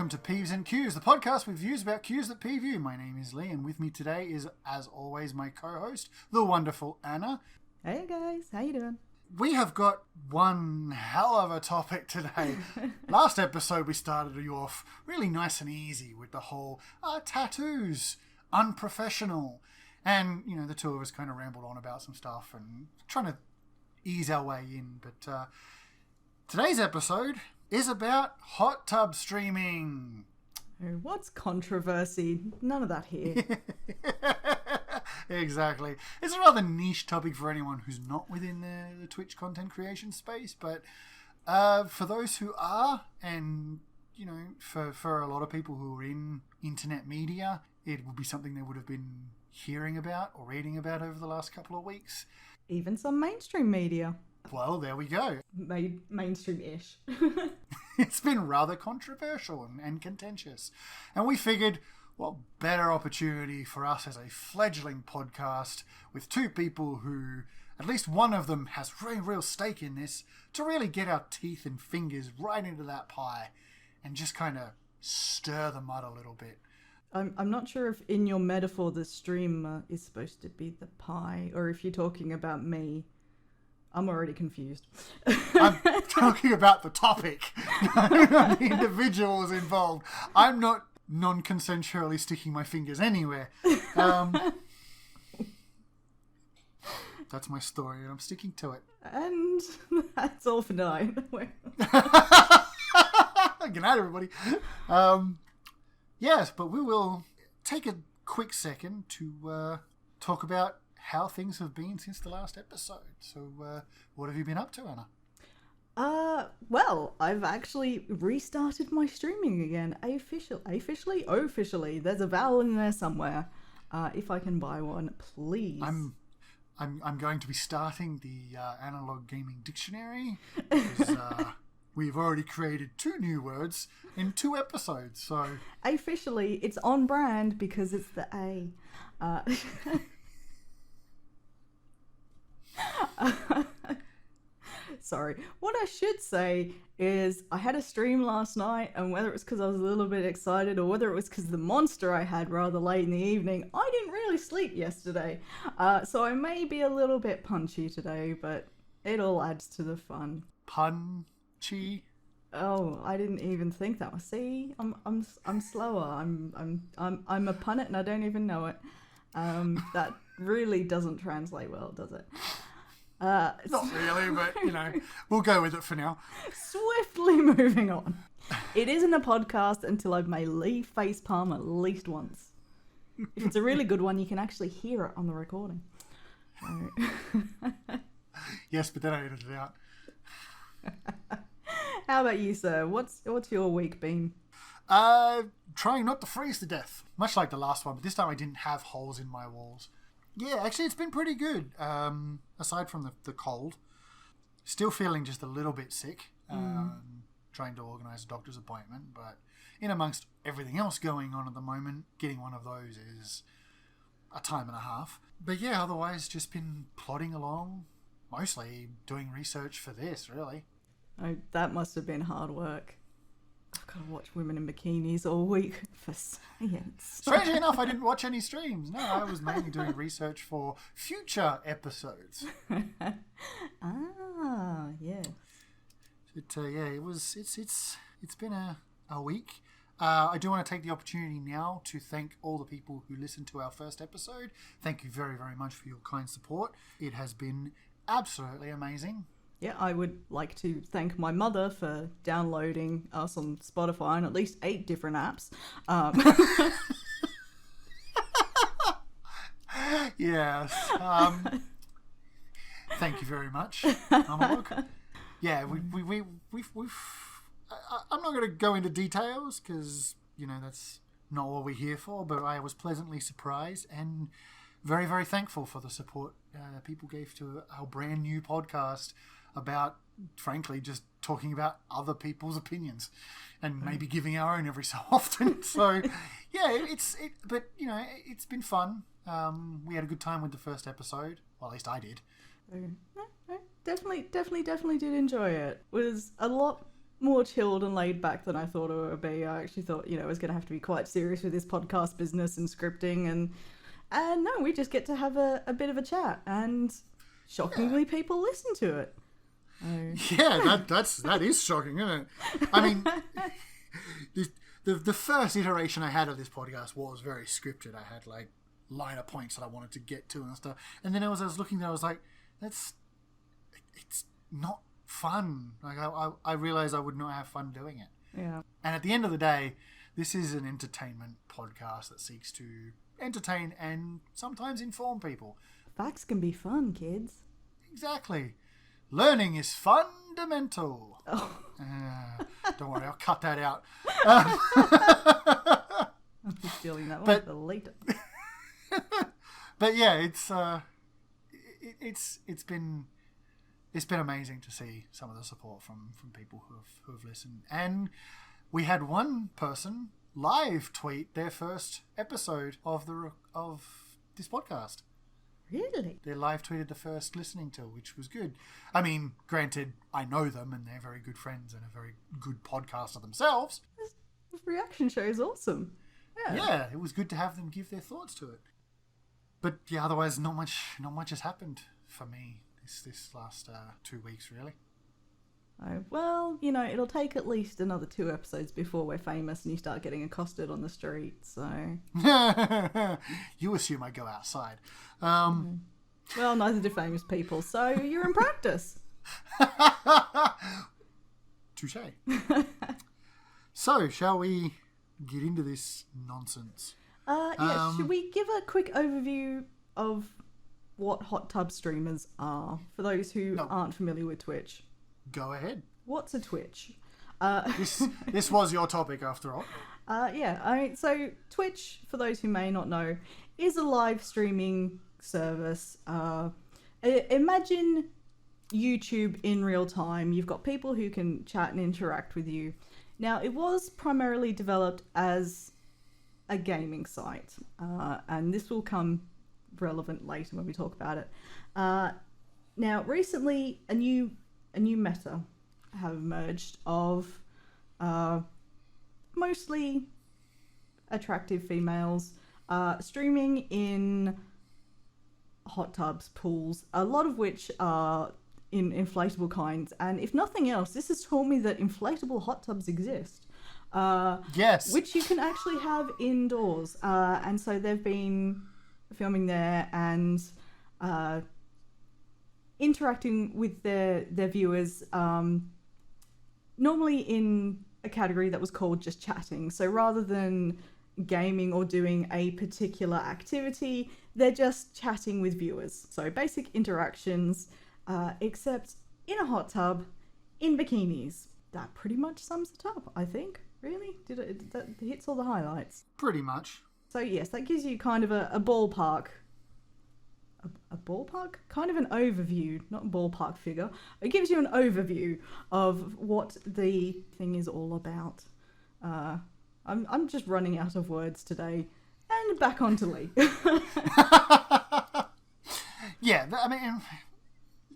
welcome to Peeves and Cues, the podcast with views about cues that peeve you. My name is Lee, and with me today is, as always, my co-host, the wonderful Anna. Hey guys, how you doing? We have got one hell of a topic today. Last episode we started you off really nice and easy with the whole tattoos, unprofessional. And, you know, the two of us kind of rambled on about some stuff and trying to ease our way in. But today's episode is about hot tub streaming. What's controversy? None of that here. Exactly. It's a rather niche topic for anyone who's not within the Twitch content creation space, but for those who are, and you know, for a lot of people who are in internet media, it would be something they would have been hearing about or reading about over the last couple of weeks. Even some mainstream media. Well, there we go. Mainstream-ish. It's been rather controversial and contentious. And we figured, what better opportunity for us as a fledgling podcast with two people who, at least one of them has very real stake in this, to really get our teeth and fingers right into that pie and just kind of stir the mud a little bit. I'm not sure if in your metaphor the stream is supposed to be the pie, or if you're talking about me. I'm already confused. I'm talking about the topic, the individuals involved. I'm not non-consensually sticking my fingers anywhere. That's my story, and I'm sticking to it. And that's all for tonight. Good night, everybody. Yes, but we will take a quick second to talk about how things have been since the last episode. So, what have you been up to, Anna? Well, I've actually restarted my streaming again. Officially. There's a vowel in there somewhere. If I can buy one, please. I'm going to be starting the analog gaming dictionary because we've already created 2 new words in 2 episodes. So officially, it's on brand because it's the A. Sorry. What I should say is I had a stream last night, and whether it was because I was a little bit excited or whether it was because the monster I had rather late in the evening, I didn't really sleep yesterday. So I may be a little bit punchy today, but it all adds to the fun. Punchy? Oh, I didn't even think that. See, I'm slower. I'm a punnet and I don't even know it. That really doesn't translate well, does it? Not really, but, you know, we'll go with it for now. Swiftly moving on. It isn't a podcast until I've made Lee facepalm at least once. If it's a really good one, you can actually hear it on the recording. Yes, but then I edited it out. How about you, sir? What's your week been? Trying not to freeze to death. Much like the last one, but this time I didn't have holes in my walls. Yeah, actually, it's been pretty good. Aside from the cold, still feeling just a little bit sick. Trying to organise a doctor's appointment, but in amongst everything else going on at the moment, getting one of those is a time and a half. But yeah, otherwise, just been plodding along, mostly doing research for this, really. Oh, that must have been hard work. I've got to watch women in bikinis all week for science. Strangely enough, I didn't watch any streams. No, I was mainly doing research for future episodes. Yes. It's been a week. I do want to take the opportunity now to thank all the people who listened to our first episode. Thank you very, very much for your kind support. It has been absolutely amazing. Yeah, I would like to thank my mother for downloading us on Spotify on at least 8 different apps. Yes. Thank you very much, Analog. Yeah, we've. I'm not going to go into details because, you know, that's not what we're here for, but I was pleasantly surprised and very, very thankful for the support people gave to our brand new podcast about, frankly, just talking about other people's opinions and maybe giving our own every so often. So, yeah, but, you know, it's been fun. We had a good time with the first episode. Well, at least I did. Definitely did enjoy it. It was a lot more chilled and laid back than I thought it would be. I actually thought, it was going to have to be quite serious with this podcast business and scripting, and no, we just get to have a bit of a chat, and shockingly, people listen to it. Yeah, that is shocking, isn't it? I mean, the first iteration I had of this podcast was very scripted. I had like liner points that I wanted to get to and stuff, and then as I was looking there, I was like, it's not fun. Like I realized I would not have fun doing it. Yeah. And at the end of the day, this is an entertainment podcast that seeks to entertain and sometimes inform people. Facts can be fun, kids. Exactly. Learning is fundamental. Oh. Don't worry, I'll cut that out. I'm just stealing that one for later. But yeah, it's been amazing to see some of the support from people who have listened. And we had one person live tweet their first episode of this podcast. Really? They live tweeted the first listening to, which was good. I mean, granted, I know them and they're very good friends and a very good podcaster themselves. This reaction show is awesome. Yeah, it was good to have them give their thoughts to it. But yeah, otherwise, not much has happened for me this last 2 weeks, really. Oh, well, it'll take at least another 2 episodes before we're famous and you start getting accosted on the street, so... You assume I go outside. Well, neither do famous people, so you're in practice. Touche. So, shall we get into this nonsense? Yeah, should we give a quick overview of what hot tub streamers are, for those who aren't familiar with Twitch? Go ahead. What's a Twitch? This was your topic, after all. So Twitch, for those who may not know, is a live streaming service. Imagine YouTube in real time. You've got people who can chat and interact with you. Now, it was primarily developed as a gaming site, and this will come relevant later when we talk about it. Now, recently, a new meta have emerged of mostly attractive females streaming in hot tubs, pools, a lot of which are in inflatable kinds. And if nothing else, this has taught me that inflatable hot tubs exist. Yes. Which you can actually have indoors. And so they've been filming there and interacting with their viewers, normally in a category that was called just chatting. So rather than gaming or doing a particular activity, they're just chatting with viewers. So basic interactions, except in a hot tub, in bikinis. That pretty much sums it up, I think. Really? That hits all the highlights? Pretty much. So yes, that gives you kind of a ballpark. A ballpark? Kind of an overview, not a ballpark figure. It gives you an overview of what the thing is all about. I'm just running out of words today. And back on to Lee. Yeah, I mean,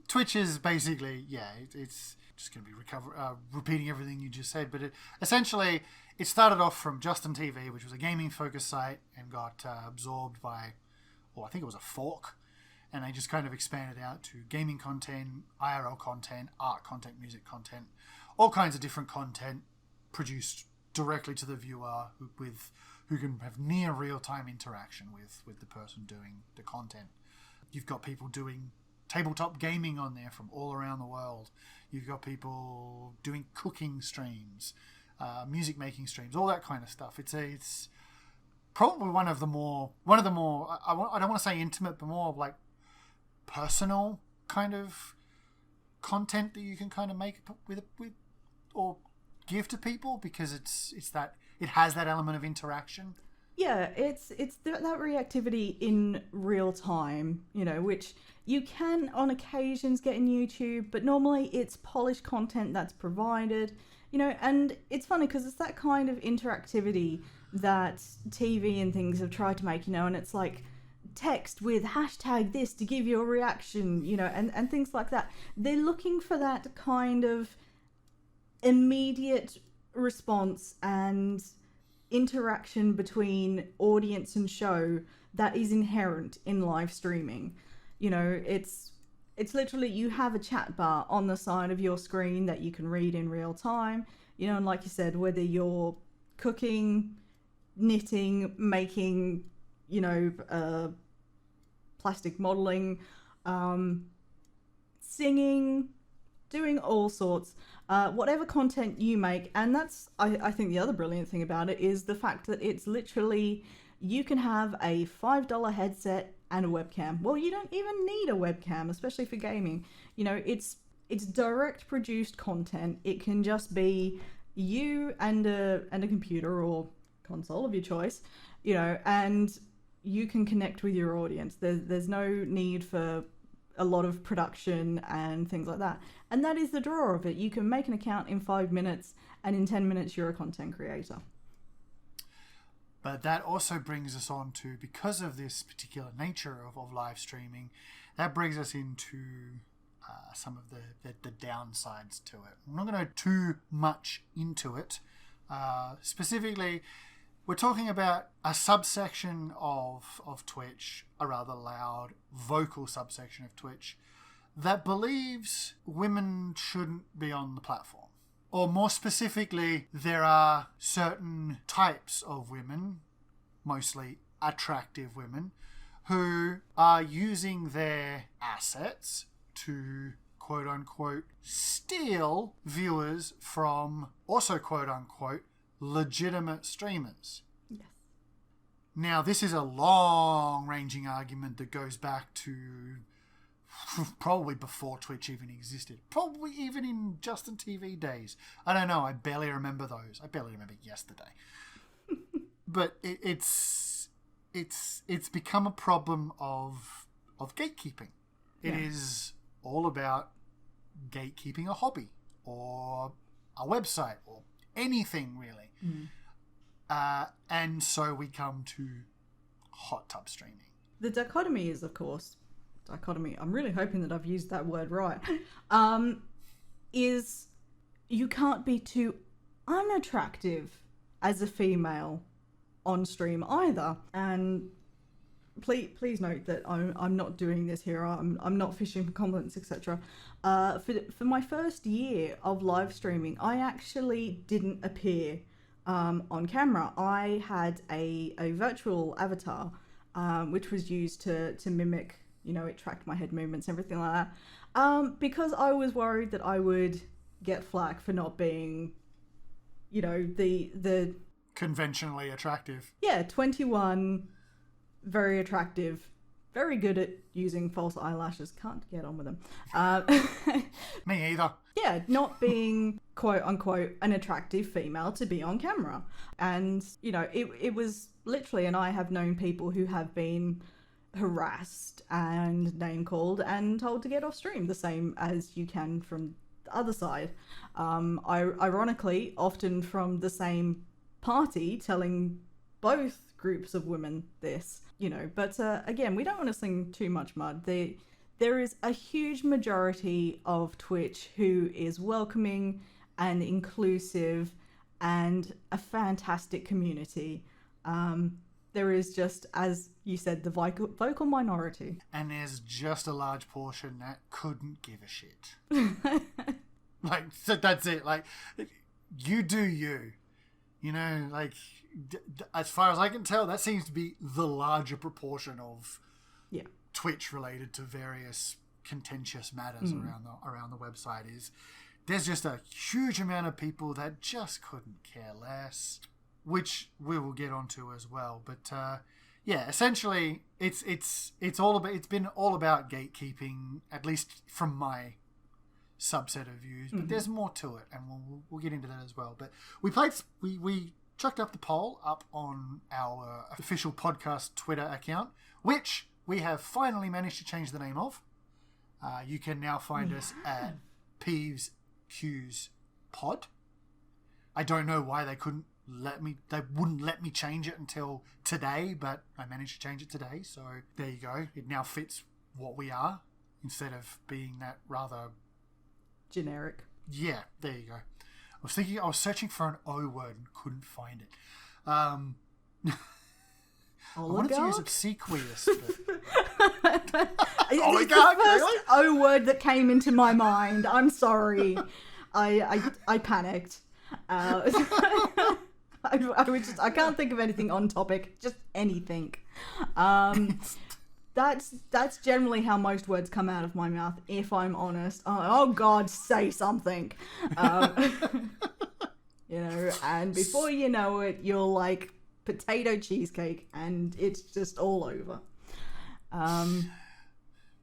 Twitch is basically, it's just going to be repeating everything you just said, but essentially it started off from Justin TV, which was a gaming-focused site, and got absorbed by, I think it was a fork, and they just kind of expanded out to gaming content, IRL content, art content, music content, all kinds of different content produced directly to the viewer who can have near real-time interaction with the person doing the content. You've got people doing tabletop gaming on there from all around the world. You've got people doing cooking streams, music making streams, all that kind of stuff. It's probably one of the more I don't want to say intimate, but more like personal kind of content that you can kind of make with or give to people, because it has that element of interaction. Yeah, it's that reactivity in real time, which you can on occasions get in YouTube, but normally it's polished content that's provided, and it's funny because it's that kind of interactivity that TV and things have tried to make, and it's like text with hashtag this to give you a reaction, and things like that. They're looking for that kind of immediate response and interaction between audience and show that is inherent in live streaming. You know, it's literally, you have a chat bar on the side of your screen that you can read in real time. You know, and like you said, whether you're cooking, knitting, making, plastic modeling, singing, doing all sorts, whatever content you make. And that's, I think the other brilliant thing about it is the fact that it's literally, you can have a $5 headset and a webcam. Well, you don't even need a webcam, especially for gaming. You know, it's direct produced content. It can just be you and a computer or console of your choice, and you can connect with your audience. There's no need for a lot of production and things like that. And that is the draw of it. You can make an account in 5 minutes, and in 10 minutes you're a content creator. But that also brings us on to, because of this particular nature of live streaming, that brings us into some of the downsides to it. I'm not going to go too much into it. Specifically, we're talking about a subsection of Twitch, a rather loud, vocal subsection of Twitch, that believes women shouldn't be on the platform. Or more specifically, there are certain types of women, mostly attractive women, who are using their assets to, quote unquote, steal viewers from also, quote unquote, legitimate streamers. Yes. Now, this is a long-ranging argument that goes back to probably before Twitch even existed. Probably even in Justin TV days. I don't know. I barely remember those. I barely remember yesterday. But it's become a problem of gatekeeping. It is all about gatekeeping a hobby or a website or anything really. And so we come to hot tub streaming. The dichotomy is, of course, I'm really hoping that I've used that word right, is you can't be too unattractive as a female on stream either. And please note that I'm not doing this here. I'm not fishing for compliments, etc. For my first year of live streaming, I actually didn't appear on camera. I had a virtual avatar, which was used to mimic, it tracked my head movements, everything like that. Because I was worried that I would get flack for not being, the conventionally attractive. Yeah, 21, very attractive, very good at using false eyelashes. Can't get on with them. Me either. Yeah, not being quote unquote an attractive female to be on camera. And, it was literally, and I have known people who have been harassed and name called and told to get off stream, the same as you can from the other side. Ironically, often from the same party, telling both groups of women this, but again, we don't want to sling too much mud. There is a huge majority of Twitch who is welcoming and inclusive and a fantastic community. There is just, as you said, the vocal minority. And there's just a large portion that couldn't give a shit. So that's it. You do you. As far as I can tell, that seems to be the larger proportion of Twitch related to various contentious matters around the website. There's just a huge amount of people that just couldn't care less, which we will get onto as well. But essentially, it's been all about gatekeeping, at least from my subset of views. But there's more to it, and we'll get into that as well. But we chucked up the poll up on our official podcast Twitter account, which we have finally managed to change the name of. You can now find us at Peeves Q's Pod. I don't know why they wouldn't let me change it until today, but I managed to change it today, so there you go. It now fits what we are, instead of being that rather generic. Yeah, there you go. I was searching for an O word and couldn't find it. I wanted to use obsequious, but... It's the first O word that came into my mind. I'm sorry. I panicked. I can't think of anything on topic. Just anything. That's generally how most words come out of my mouth, if I'm honest. Oh God, say something. And before you know it, you're like potato cheesecake, and it's just all over.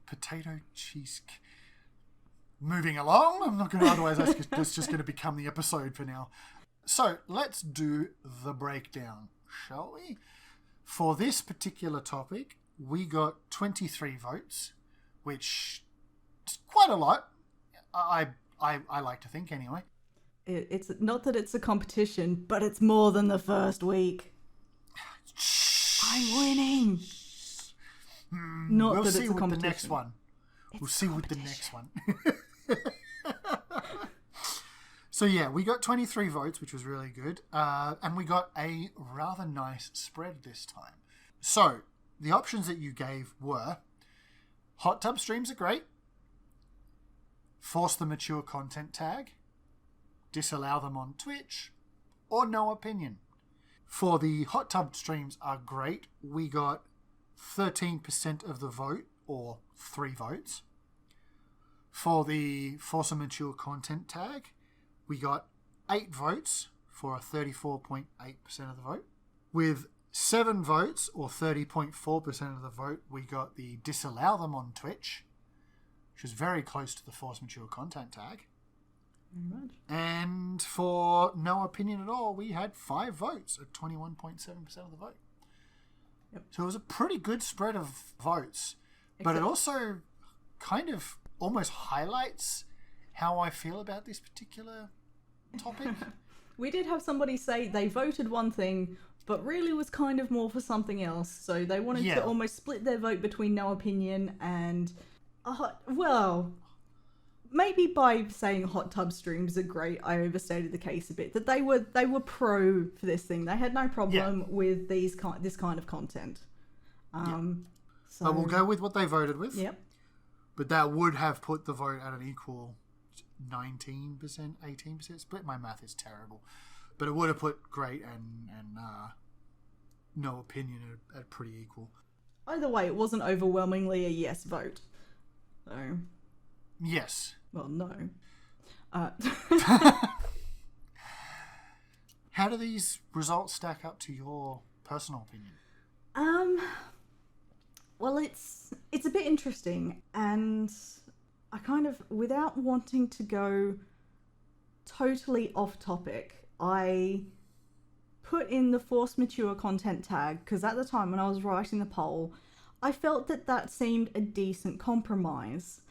Potato cheesecake. Moving along, I'm not going to, otherwise that's just going to become the episode for now. So let's do the breakdown, shall we? For this particular topic, we got 23 votes, which is quite a lot. I like to think anyway. It's not that it's a competition, but it's more than the first week. I'm winning. We'll see with the next one. We'll see with the next one. So yeah, we got 23 votes, which was really good. And we got a rather nice spread this time. So the options that you gave were hot tub streams are great, force the mature content tag, disallow them on Twitch, or no opinion. For the hot tub streams are great, we got 13% of the vote, or 3 votes. For the force a mature content tag, we got 8 votes for a 34.8% of the vote. With 7 votes, or 30.4% of the vote, we got the disallow them on Twitch, which was very close to the force mature content tag. Very much. And for no opinion at all, we had 5 votes at 21.7% of the vote. Yep. So it was a pretty good spread of votes. But it also kind of almost highlights how I feel about this particular topic. We did have somebody say they voted one thing, but really was kind of more for something else. So they wanted to almost split their vote between no opinion and... maybe by saying hot tub streams are great, I overstated the case a bit. That they were pro for this thing. They had no problem with this kind of content. So we'll go with what they voted with. Yep. But that would have put the vote at an equal 19%, 18% split. My math is terrible. But it would have put great and no opinion at pretty equal. Either way, it wasn't overwhelmingly a yes vote. So... Yes. Well, no. How do these results stack up to your personal opinion? Well, it's a bit interesting, and I kind of, without wanting to go totally off topic, I put in the forced mature content tag, because at the time when I was writing the poll, I felt that seemed a decent compromise.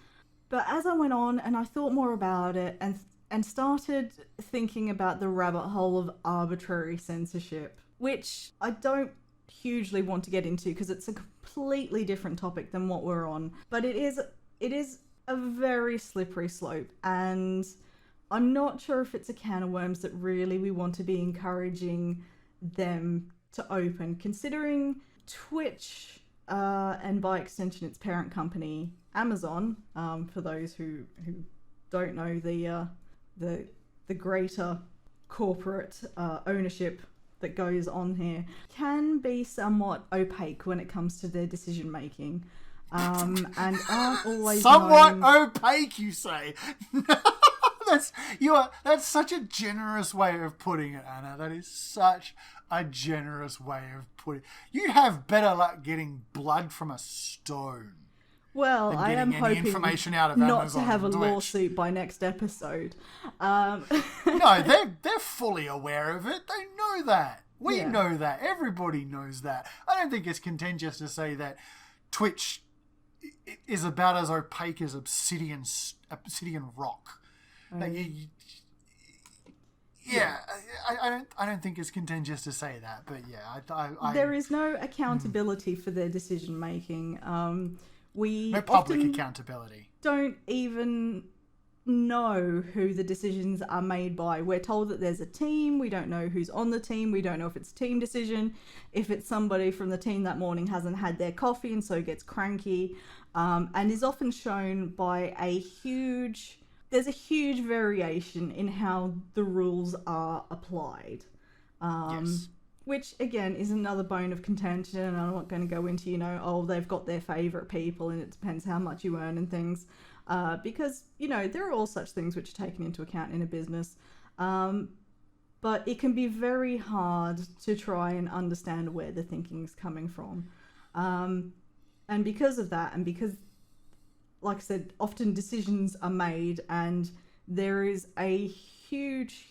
But as I went on and I thought more about it and started thinking about the rabbit hole of arbitrary censorship, which I don't hugely want to get into because it's a completely different topic than what we're on. But it is a very slippery slope, and I'm not sure if it's a can of worms that really we want to be encouraging them to open, considering Twitch and by extension its parent company Amazon, for those who don't know the greater corporate ownership that goes on here, can be somewhat opaque when it comes to their decision making, and aren't always opaque, you say. That's such a generous way of putting it, Anna. That is such a generous way of putting it. You have better luck getting blood from a stone. Well, I am hoping information out of not Amazon to have a Twitch. lawsuit by next episode. No, they're fully aware of it. They know that. We know that. Everybody knows that. I don't think it's contentious to say that Twitch is about as opaque as obsidian rock. Like I don't think it's contentious to say that, but I there is no accountability for their decision making. We no public accountability. Don't even know who the decisions are made by. We're told that there's a team. We don't know who's on the team. We don't know if it's a team decision, if it's somebody from the team that morning hasn't had their coffee and so gets cranky, and is often shown by there's a huge variation in how the rules are applied. Yes. Which, again, is another bone of contention, and I'm not going to go into, they've got their favourite people and it depends how much you earn and things, because, there are all such things which are taken into account in a business, but it can be very hard to try and understand where the thinking's coming from. And because of that, and because, like I said, often decisions are made and there is a huge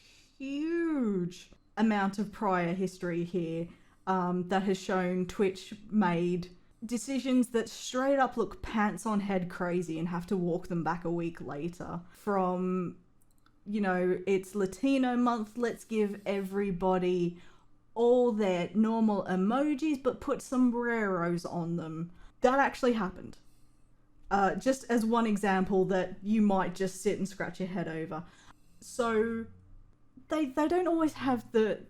amount of prior history here that has shown Twitch made decisions that straight up look pants on head crazy and have to walk them back a week later. From, it's Latino month, let's give everybody all their normal emojis but put sombreros on them. That actually happened. Just as one example that you might just sit and scratch your head over. So they don't always have the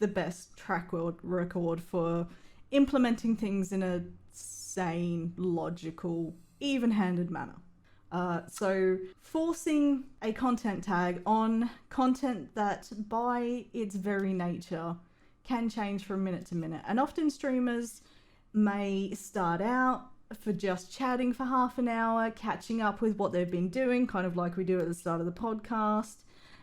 best track record for implementing things in a sane, logical, even-handed manner. So forcing a content tag on content that by its very nature can change from minute to minute. And often streamers may start out for just chatting for half an hour, catching up with what they've been doing, kind of like we do at the start of the podcast.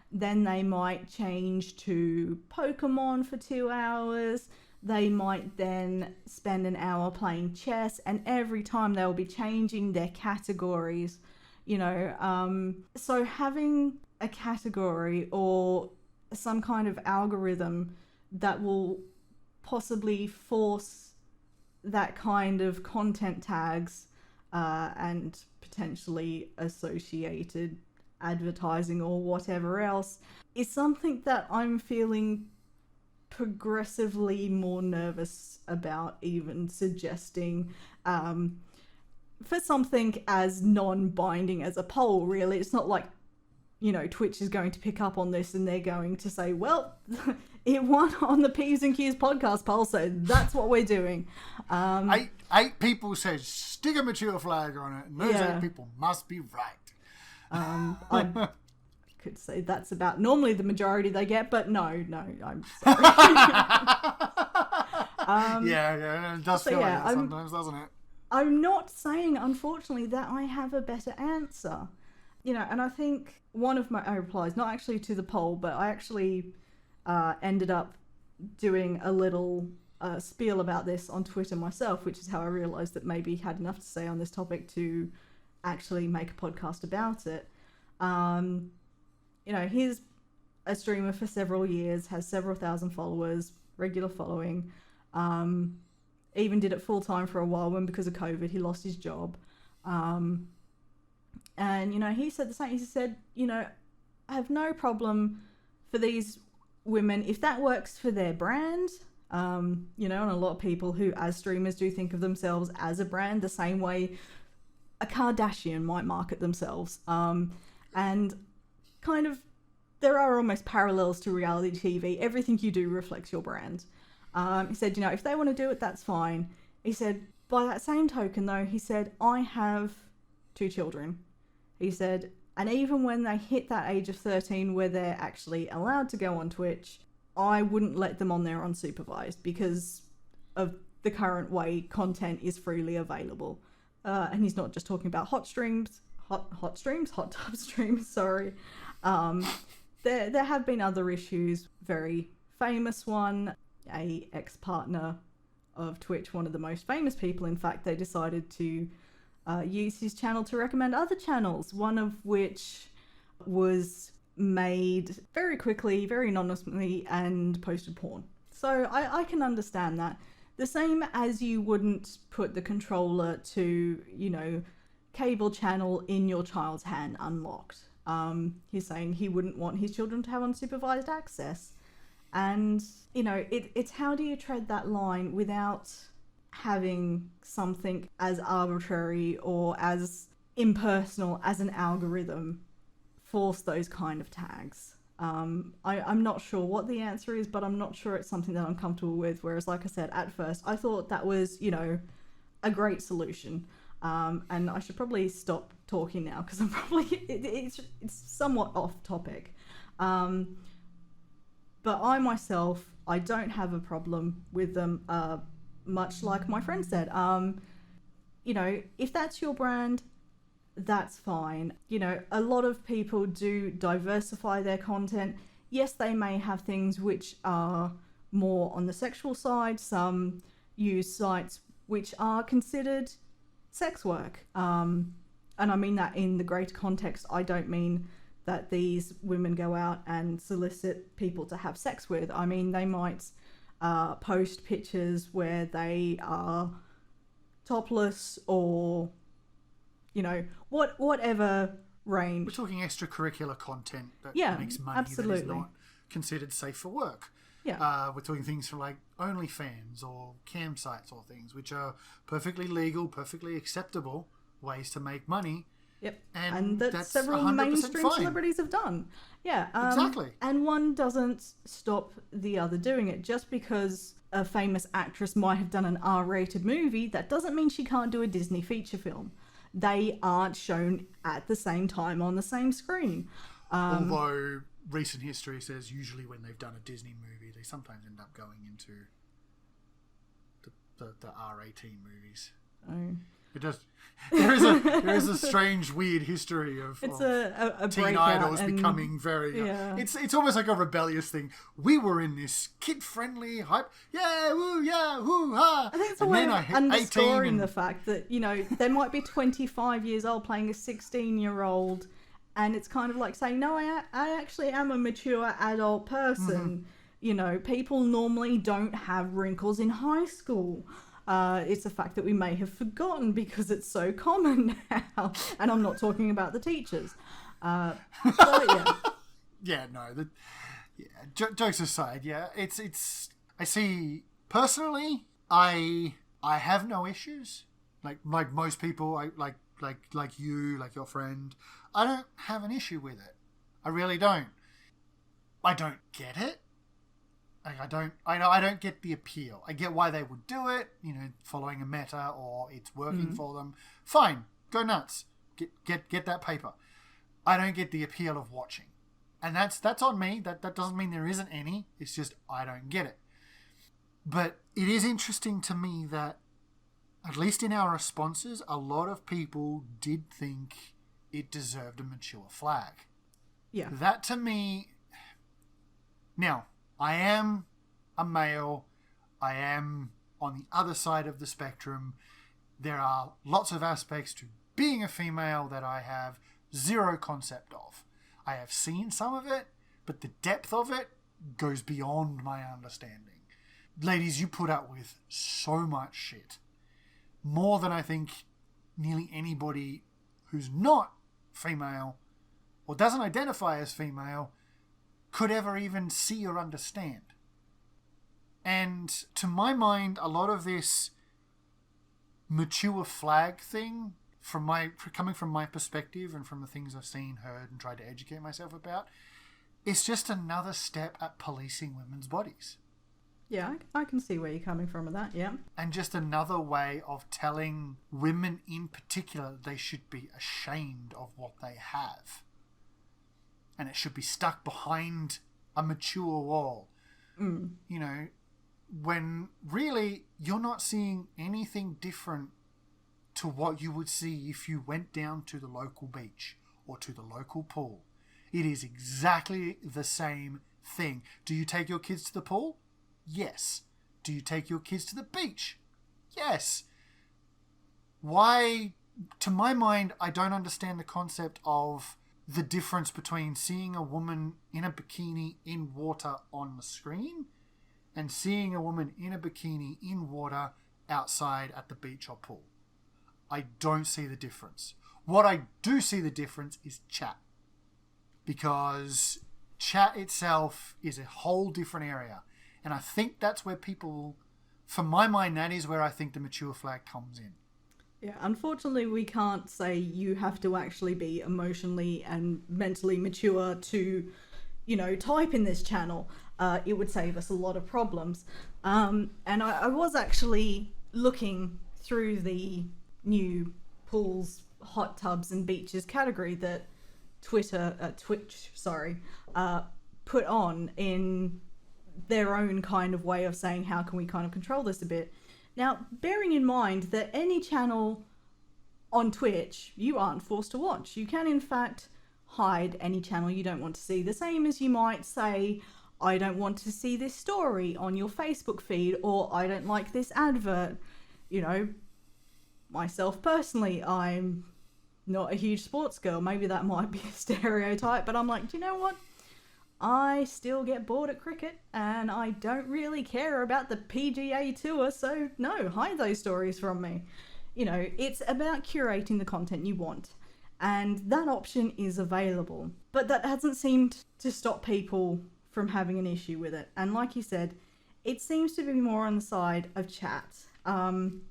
Then they might change to Pokemon for 2 hours. They might then spend an hour playing chess, and every time they'll be changing their categories, So having a category or some kind of algorithm that will possibly force that kind of content tags and potentially associated advertising or whatever else is something that I'm feeling progressively more nervous about even suggesting for something as non-binding as a poll. Really, it's not like Twitch is going to pick up on this and they're going to say, well, it won on the Peeves and Q's podcast poll, so that's what we're doing. Eight people said stick a mature flag on it, and those 8 people must be right. I could say that's about normally the majority they get, but no, I'm sorry. It does feel like that sometimes, doesn't it? I'm not saying, unfortunately, that I have a better answer. And I think one of my replies, not actually to the poll, but I actually ended up doing a little spiel about this on Twitter myself, which is how I realised that maybe had enough to say on this topic to actually make a podcast about it. He's a streamer for several years, has several thousand followers, regular following, even did it full time for a while when, because of COVID, he lost his job. And, he said the same. He said, I have no problem for these women if that works for their brand. And a lot of people who, as streamers, do think of themselves as a brand the same way a Kardashian might market themselves. And kind of, there are almost parallels to reality TV. Everything you do reflects your brand. He said, if they want to do it, that's fine. He said, by that same token, though, he said, I have 2 children. He said, and even when they hit that age of 13 where they're actually allowed to go on Twitch, I wouldn't let them on there unsupervised because of the current way content is freely available. And he's not just talking about hot tub streams, sorry. There have been other issues. Very famous one, a ex-partner of Twitch, one of the most famous people, in fact, they decided to use his channel to recommend other channels, one of which was made very quickly, very anonymously, and posted porn. So I can understand that. The same as you wouldn't put the controller to, cable channel in your child's hand unlocked. He's saying he wouldn't want his children to have unsupervised access. And, it's how do you tread that line without having something as arbitrary or as impersonal as an algorithm force those kind of tags. I'm not sure what the answer is, but I'm not sure it's something that I'm comfortable with. Whereas, like I said, at first, I thought that was, a great solution. And I should probably stop talking now because I'm probably it's somewhat off topic. But I myself, I don't have a problem with them. Much like my friend said, if that's your brand, that's fine. A lot of people do diversify their content. Yes, they may have things which are more on the sexual side. Some use sites which are considered sex work. And I mean that in the greater context. I don't mean that these women go out and solicit people to have sex with. I mean, they might post pictures where they are topless or, whatever range. We're talking extracurricular content that makes money absolutely. that is not considered safe for work. Yeah. We're talking things from like OnlyFans or campsites or things which are perfectly legal, perfectly acceptable ways to make money. Yep. And that that's several 100% mainstream fine. celebrities have done. Yeah. Exactly. And one doesn't stop the other doing it. Just because a famous actress might have done an R-rated movie, that doesn't mean she can't do a Disney feature film. They aren't shown at the same time on the same screen. Although recent history says usually when they've done a Disney movie, they sometimes end up going into the R18 movies. Oh. It does. There is a strange, weird history of a teen breakout idols and, becoming very. Yeah. It's almost like a rebellious thing. We were in this kid-friendly hype. Yeah, woo, yeah, woo, ha. I think it's a and way then of I hit underscoring 18 the fact that they might be 25 years old playing a 16-year-old, and it's kind of like saying, no, I actually am a mature adult person. Mm-hmm. People normally don't have wrinkles in high school. It's a fact that we may have forgotten because it's so common now. And I'm not talking about the teachers. But yeah. Yeah, no. Jokes aside, yeah. It's. I see. Personally, I have no issues. Like most people, like you, like your friend. I don't have an issue with it. I really don't. I don't get it. I don't get the appeal. I get why they would do it, following a meta or it's working for them. Fine, go nuts. Get that paper. I don't get the appeal of watching. And that's on me. That doesn't mean there isn't any. It's just I don't get it. But it is interesting to me that at least in our responses, a lot of people did think it deserved a mature flag. Yeah. That to me. Now, I am a male. I am on the other side of the spectrum. There are lots of aspects to being a female that I have zero concept of. I have seen some of it, but the depth of it goes beyond my understanding. Ladies, you put up with so much shit. More than I think nearly anybody who's not female or doesn't identify as female could ever even see or understand. And to my mind, a lot of this mature flag thing, coming from my perspective and from the things I've seen, heard, and tried to educate myself about, it's just another step at policing women's bodies. Yeah, I can see where you're coming from with that, yeah. And just another way of telling women in particular that they should be ashamed of what they have. And it should be stuck behind a mature wall. When really you're not seeing anything different to what you would see if you went down to the local beach or to the local pool. It is exactly the same thing. Do you take your kids to the pool? Yes. Do you take your kids to the beach? Yes. Why, to my mind, I don't understand the concept of the difference between seeing a woman in a bikini in water on the screen and seeing a woman in a bikini in water outside at the beach or pool. I don't see the difference. What I do see the difference is chat. Because chat itself is a whole different area. And I think that's where people, for my mind, that is where I think the mature flag comes in. Yeah, unfortunately, we can't say you have to actually be emotionally and mentally mature to, type in this channel. It would save us a lot of problems. And I was actually looking through the new pools, hot tubs, and beaches category that Twitch, put on in their own kind of way of saying how can we kind of control this a bit. Now, bearing in mind that any channel on Twitch you aren't forced to watch. You can, in fact, hide any channel you don't want to see. The same as you might say, I don't want to see this story on your Facebook feed, or I don't like this advert. Myself personally, I'm not a huge sports girl. Maybe that might be a stereotype, but I'm like, do you know what? I still get bored at cricket and I don't really care about the PGA Tour, so no, hide those stories from me. It's about curating the content you want, and that option is available. But that hasn't seemed to stop people from having an issue with it. And like you said, it seems to be more on the side of chat. And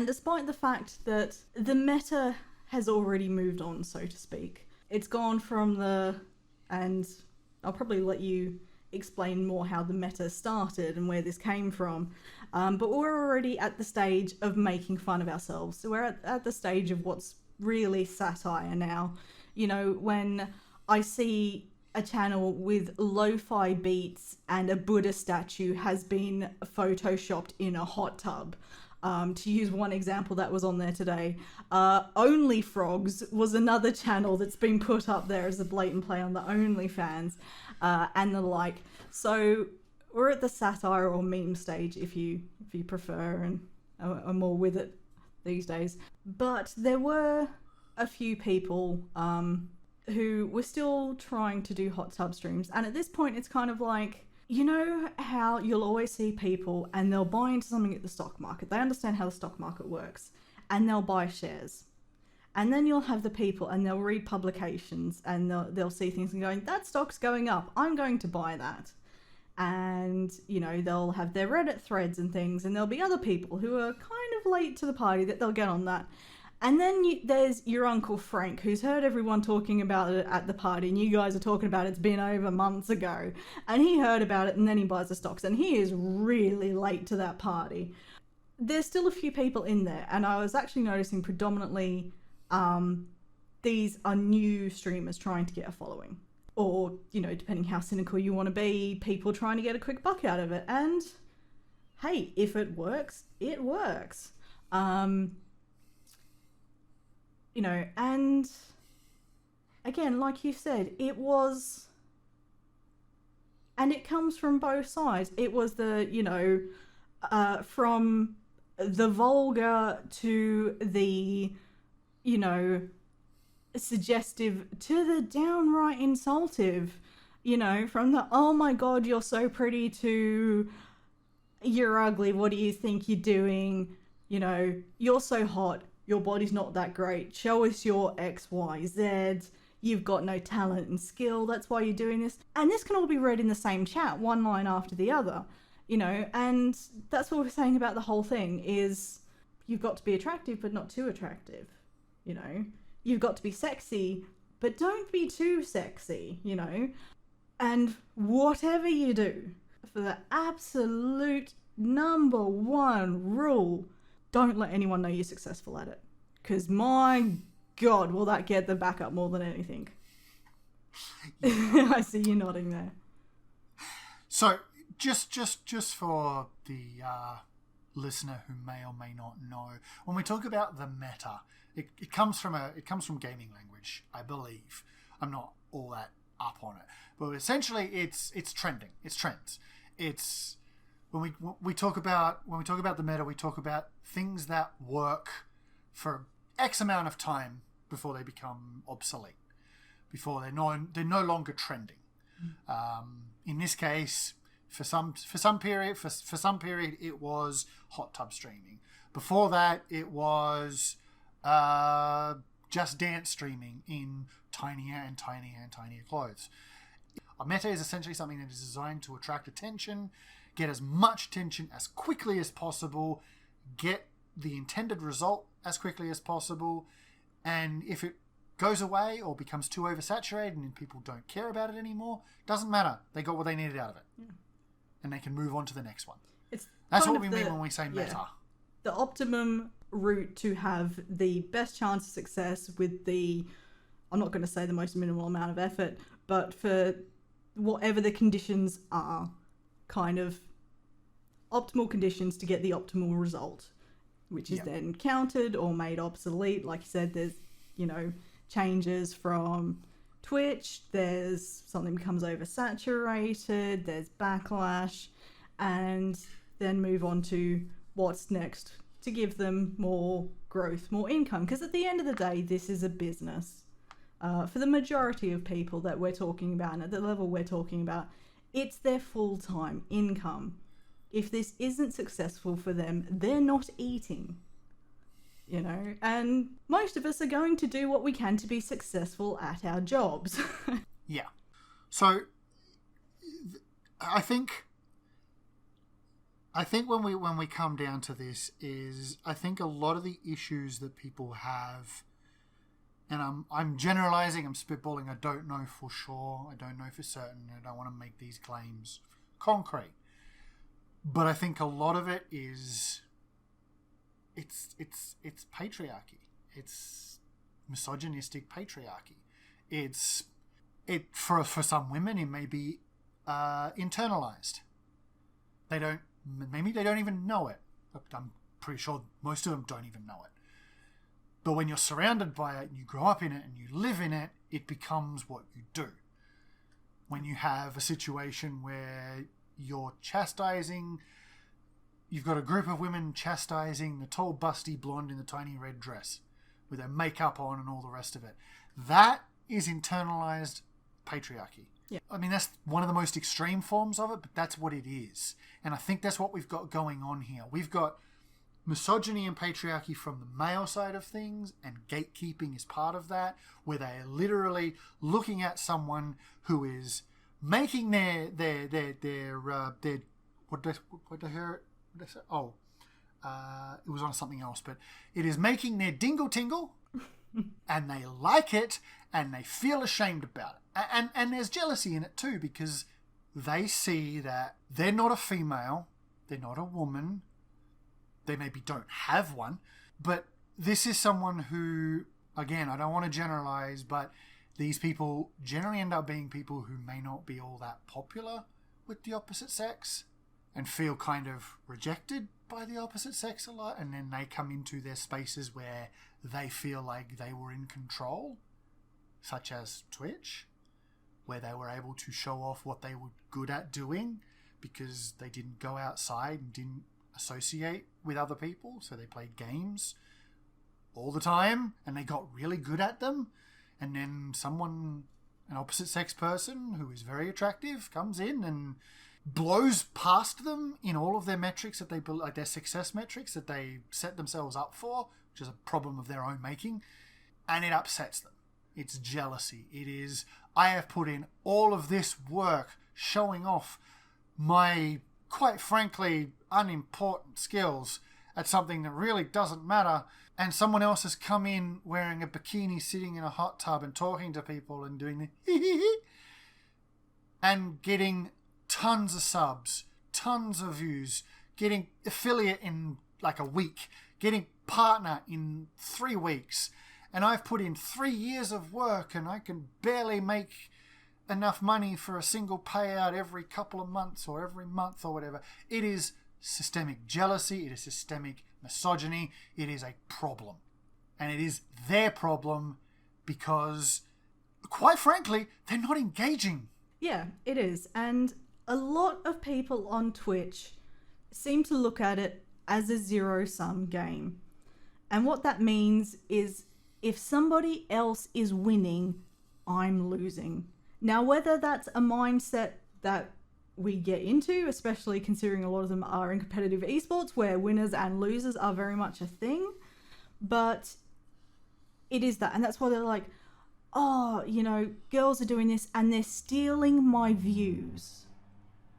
despite the fact that the meta has already moved on, so to speak, it's gone from and I'll probably let you explain more how the meta started and where this came from. But we're already at the stage of making fun of ourselves. So we're at the stage of what's really satire now. When I see a channel with lo-fi beats and a Buddha statue has been photoshopped in a hot tub. To use one example that was on there today, Only Frogs was another channel that's been put up there as a blatant play on the OnlyFans and the like. So we're at the satire or meme stage, if you prefer, and are more with it these days. But there were a few people who were still trying to do hot tub streams, and at this point it's kind of like, how you'll always see people and they'll buy into something at the stock market. They understand how the stock market works and they'll buy shares. And then you'll have the people and they'll read publications and they'll see things and going, that stock's going up, I'm going to buy that. And, they'll have their Reddit threads and things, and there'll be other people who are kind of late to the party that they'll get on that. And then there's your Uncle Frank, who's heard everyone talking about it at the party, and you guys are talking about it's been over months ago. And he heard about it, and then he buys the stocks, and he is really late to that party. There's still a few people in there, and I was actually noticing predominantly these are new streamers trying to get a following. Or, depending how cynical you want to be, people trying to get a quick buck out of it. And, hey, if it works, it works. And again, like you said, it was, and it comes from both sides. It was the, from the vulgar to the, suggestive to the downright insultive, from the, oh my God, you're so pretty to, you're ugly, what do you think you're doing? You're so hot. Your body's not that great. Show us your X, Y, Z. You've got no talent and skill. That's why you're doing this. And this can all be read in the same chat, one line after the other, and that's what we're saying about the whole thing is you've got to be attractive, but not too attractive. You've got to be sexy, but don't be too sexy, and whatever you do, for the absolute number one rule, don't let anyone know you're successful at it. Because my God, will that get the back up more than anything. I see you nodding there. So, just for the listener who may or may not know, when we talk about the meta, it comes from gaming language, I believe. I'm not all that up on it, but essentially it's trending. It's trends. It's when we talk about the meta, we talk about things that work for X amount of time before they become obsolete, before they're no longer trending. In this case, for some period it was hot tub streaming. Before that, it was just dance streaming in tinier and tinier and tinier clothes. A meta is essentially something that is designed to attract attention, get as much attention as quickly as possible, get the intended result as quickly as possible. And if it goes away or becomes too oversaturated and people don't care about it anymore, doesn't matter. They got what they needed out of it. Yeah. And they can move on to the next one. That's what we mean when we say meta. Yeah, the optimum route to have the best chance of success with the, I'm not going to say the most minimal amount of effort, but for whatever the conditions are, kind of optimal conditions to get the optimal result, which is then countered or made obsolete. Like you said, there's, changes from Twitch, there's something becomes oversaturated, there's backlash, and then move on to what's next to give them more growth, more income. Because at the end of the day, this is a business. For the majority of people that we're talking about, and at the level we're talking about, it's their full-time income. If this isn't successful for them, they're not eating. And most of us are going to do what we can to be successful at our jobs. Yeah. So I think when we come down to this is, I think a lot of the issues that people have, and I'm generalizing, I'm spitballing, I don't know for sure, I don't know for certain, I don't want to make these claims concrete, but I think a lot of it is it's patriarchy. It's misogynistic patriarchy. For some women it may be internalized. Maybe they don't even know it. I'm pretty sure most of them don't even know it. But when you're surrounded by it and you grow up in it and you live in it, it becomes what you do. When you have a situation where you're chastising, you've got a group of women chastising the tall, busty blonde in the tiny red dress with her makeup on and all the rest of it. That is internalized patriarchy. Yeah. I mean, that's one of the most extreme forms of it, but that's what it is. And I think that's what we've got going on here. We've got misogyny and patriarchy from the male side of things, and gatekeeping is part of that, where they are literally looking at someone who is making their what did I hear? It was on something else, but it is making their dingle tingle, and they like it, and they feel ashamed about it. And there's jealousy in it too, because they see that they're not a female, they're not a woman, they maybe don't have one, but this is someone who, again, I don't want to generalize, but these people generally end up being people who may not be all that popular with the opposite sex and feel kind of rejected by the opposite sex a lot, and then they come into their spaces where they feel like they were in control, such as Twitch, where they were able to show off what they were good at doing because they didn't go outside and didn't associate with other people, so they played games all the time and they got really good at them. And then an opposite sex person who is very attractive comes in and blows past them in all of their metrics that they, like their success metrics that they set themselves up for, which is a problem of their own making, and it upsets them. It's jealousy. It is, I have put in all of this work showing off my, quite frankly, unimportant skills at something that really doesn't matter, and someone else has come in wearing a bikini, sitting in a hot tub and talking to people and doing the and getting tons of subs, tons of views, getting affiliate in like a week, getting partner in 3 weeks, and I've put in 3 years of work and I can barely make enough money for a single payout every couple of months or every month or whatever. It is systemic jealousy, it is systemic misogyny, it is a problem. And it is their problem because, quite frankly, they're not engaging. Yeah, it is. And a lot of people on Twitch seem to look at it as a zero-sum game. And what that means is if somebody else is winning, I'm losing. Now, whether that's a mindset that we get into, especially considering a lot of them are in competitive esports where winners and losers are very much a thing, but it is that. And that's why they're like, oh, girls are doing this and they're stealing my views.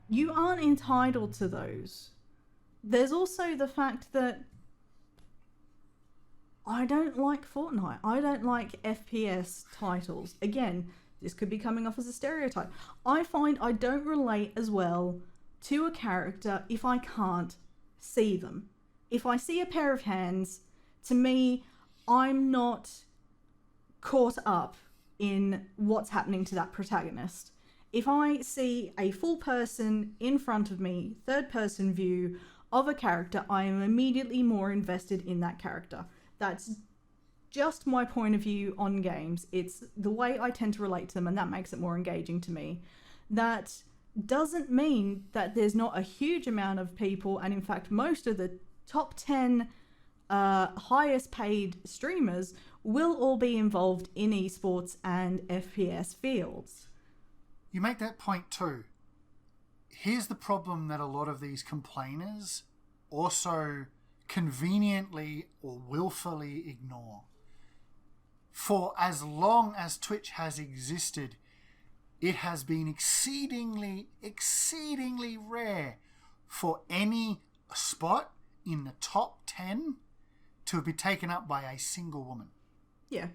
You aren't entitled to those. There's also the fact that I don't like Fortnite. I don't like FPS titles. Again, this could be coming off as a stereotype. I find I don't relate as well to a character if I can't see them. If I see a pair of hands, to me, I'm not caught up in what's happening to that protagonist. If I see a full person in front of me, third person view of a character, I am immediately more invested in that character. That's just my point of view on games. It's the way I tend to relate to them, and that makes it more engaging to me. That doesn't mean that there's not a huge amount of people, and in fact most of the top 10 highest paid streamers will all be involved in esports and FPS fields. You make that point too. Here's the problem that a lot of these complainers also conveniently or willfully ignore. For as long as Twitch has existed, it has been exceedingly rare for any spot in the top 10 to be taken up by a single woman. Yeah.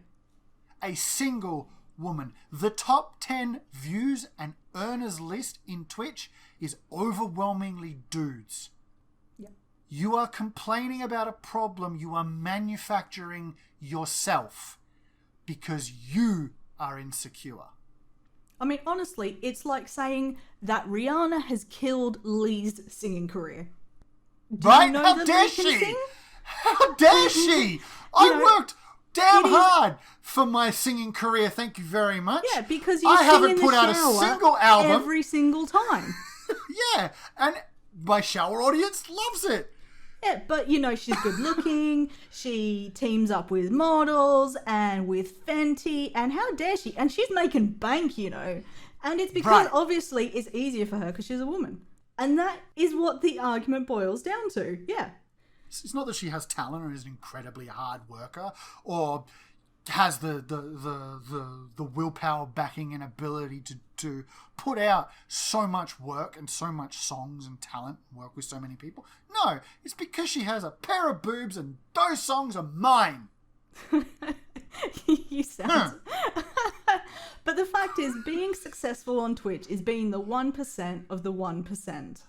A single woman. The top 10 views and earners list in Twitch is overwhelmingly dudes. Yeah. You are complaining about a problem you are manufacturing yourself because you are insecure. I mean, honestly, it's like saying that Rihanna has killed Lee's singing career. Right? How dare she? How dare she? I worked damn hard for my singing career, thank you very much. Yeah, because you I sing haven't in put the out a shower single album every single time. Yeah, and my shower audience loves it. Yeah, but she's good looking, she teams up with models and with Fenty, and how dare she? And she's making bank, and it's because obviously it's easier for her because she's a woman. And that is what the argument boils down to, yeah. It's not that she has talent or is an incredibly hard worker or has the willpower backing and ability to put out so much work and so much songs and talent and work with so many people. No, it's because she has a pair of boobs and those songs are mine. You sound... But the fact is, being successful on Twitch is being the 1% of the 1%.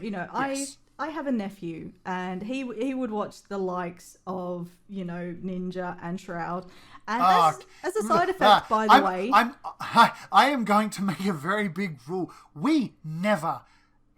Yes. I have a nephew, and he would watch the likes of, Ninja and Shroud. And as a side effect, by the way... I am going to make a very big rule. We never,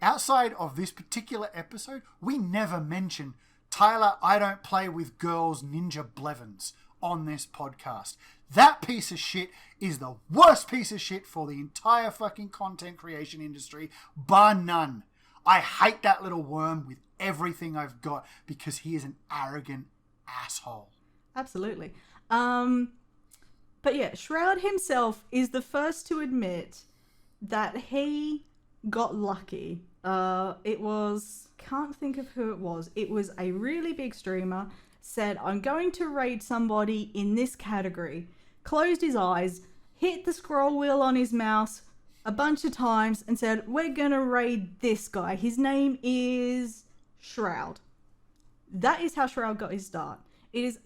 outside of this particular episode, we never mention Tyler, I don't play with girls, Ninja Blevins on this podcast. That piece of shit is the worst piece of shit for the entire fucking content creation industry, bar none. I hate that little worm with everything I've got because he is an arrogant asshole. Absolutely. But yeah, Shroud himself is the first to admit that he got lucky. Can't think of who it was. It was a really big streamer, said, I'm going to raid somebody in this category, closed his eyes, hit the scroll wheel on his mouse a bunch of times and said, we're gonna raid this guy. His name is Shroud. That is how Shroud got his start. It is,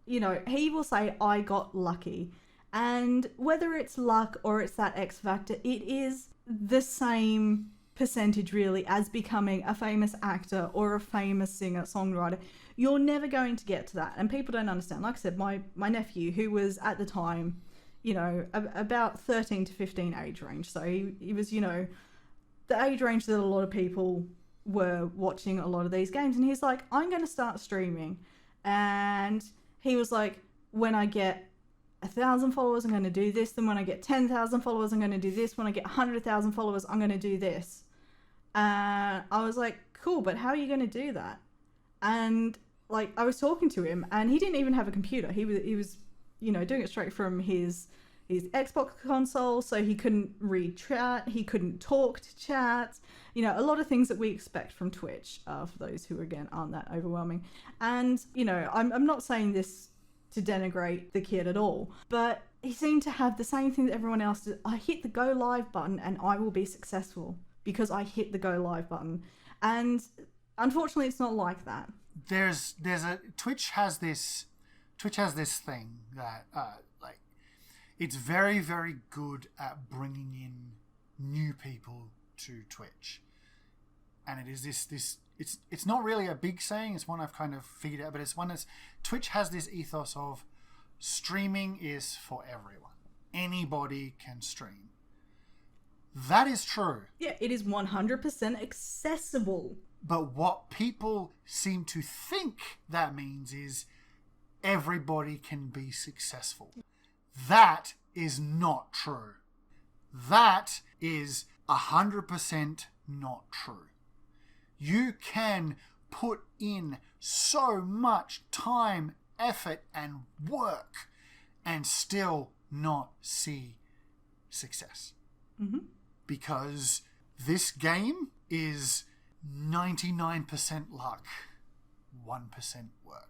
he will say, I got lucky. And whether it's luck or it's that X factor, it is the same percentage really as becoming a famous actor or a famous singer, songwriter. You're never going to get to that. And people don't understand. Like I said, my nephew, who was at the time, about 13 to 15 age range. So he was, the age range that a lot of people were watching a lot of these games. And he's like, I'm going to start streaming. And he was like, when I get 1,000 followers, I'm going to do this. Then when I get 10,000 followers, I'm going to do this. When I get 100,000 followers, I'm going to do this. And I was like, cool, but how are you going to do that? And I was talking to him and he didn't even have a computer. He was doing it straight from his Xbox console, so he couldn't read chat, he couldn't talk to chat, a lot of things that we expect from Twitch, for those who, again, aren't that overwhelming. And, I'm not saying this to denigrate the kid at all, but he seemed to have the same thing that everyone else did. I hit the go live button and I will be successful because I hit the go live button. And unfortunately, it's not like that. Twitch has this Twitch has this thing that, like, it's very, very good at bringing in new people to Twitch. And it is this it's not really a big saying, it's one I've kind of figured out, but it's one that's, Twitch has this ethos of streaming is for everyone. Anybody can stream. That is true. Yeah, it is 100% accessible. But what people seem to think that means is everybody can be successful. That is not true. That is 100% not true. You can put in so much time, effort, and work and still not see success. Mm-hmm. Because this game is 99% luck, 1% work.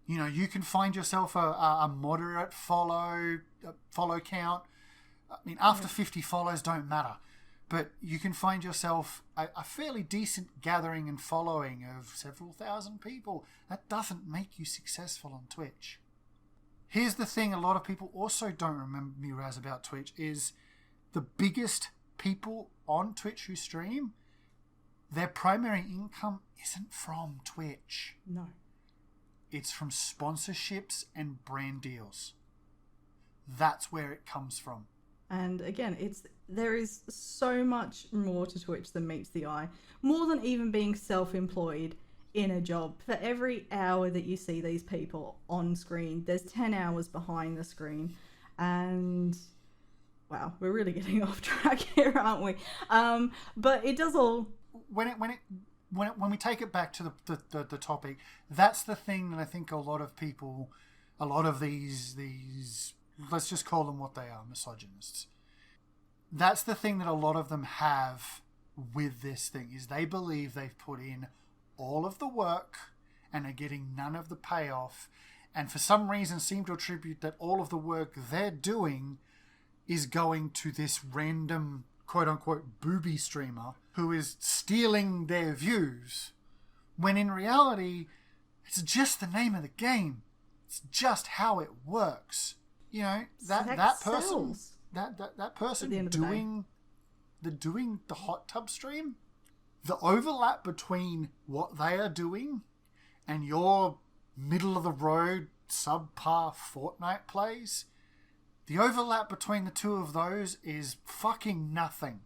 You know, you can find yourself a moderate follow count. I mean, after 50 follows don't matter. But you can find yourself a fairly decent gathering and following of several thousand people. That doesn't make you successful on Twitch. Here's the thing a lot of people also don't remember me Raz about Twitch is the biggest people on Twitch who stream, their primary income isn't from Twitch. No. It's from sponsorships and brand deals. That's where it comes from. And again, there is so much more to Twitch than meets the eye. More than even being self-employed in a job. For every hour that you see these people on screen, there's 10 hours behind the screen. And wow, we're really getting off track here, aren't we? But it does all. When we take it back to the topic, that's the thing that I think a lot of people, a lot of these let's just call them what they are, misogynists. That's the thing that a lot of them have with this thing, is they believe they've put in all of the work and are getting none of the payoff, and for some reason seem to attribute that all of the work they're doing is going to this random quote-unquote booby streamer who is stealing their views, when in reality it's just the name of the game. It's just how it works. You know, that person doing the hot tub stream, the overlap between what they are doing and your middle of the road subpar Fortnite plays, the overlap between the two of those is fucking nothing.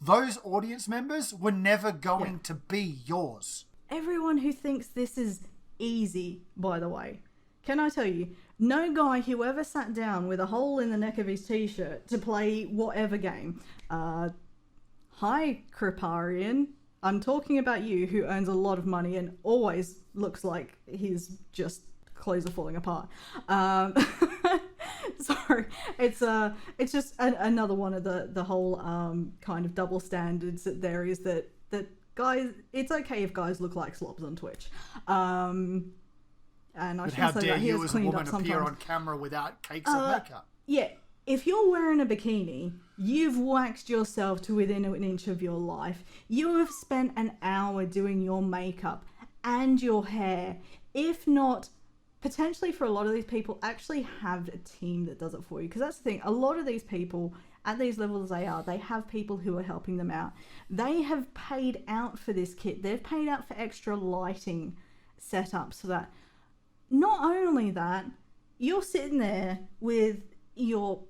Those audience members were never going to be yours. Everyone who thinks this is easy, by the way, can I tell you, no guy who ever sat down with a hole in the neck of his t-shirt to play whatever game. Hi, Kriparian. I'm talking about you, who earns a lot of money and always looks like his just clothes are falling apart. Sorry, it's just another one of the whole kind of double standards that there is, that guys, it's okay if guys look like slobs on Twitch. And I but should how say dare that he you has as a cleaned woman up appear sometimes. on camera without cakes of makeup? Yeah, if you're wearing a bikini, you've waxed yourself to within an inch of your life. You have spent an hour doing your makeup and your hair. If not, potentially for a lot of these people, actually have a team that does it for you. Because that's the thing, a lot of these people, at these levels they have people who are helping them out. They have paid out for this kit. They've paid out for extra lighting setup, so that not only that, you're sitting there with your,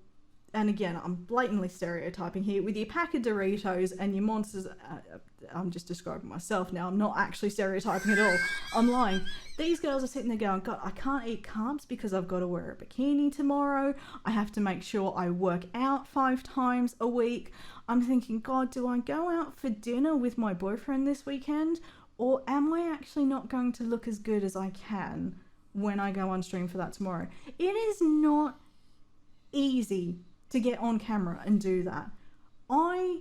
and again, I'm blatantly stereotyping here, with your pack of Doritos and your monsters. I'm just describing myself now. I'm not actually stereotyping at all. I'm lying. These girls are sitting there going, God, I can't eat carbs because I've got to wear a bikini tomorrow. I have to make sure I work out 5 times a week. I'm thinking, God, do I go out for dinner with my boyfriend this weekend? Or am I actually not going to look as good as I can when I go on stream for that tomorrow? It is not easy to get on camera and do that. I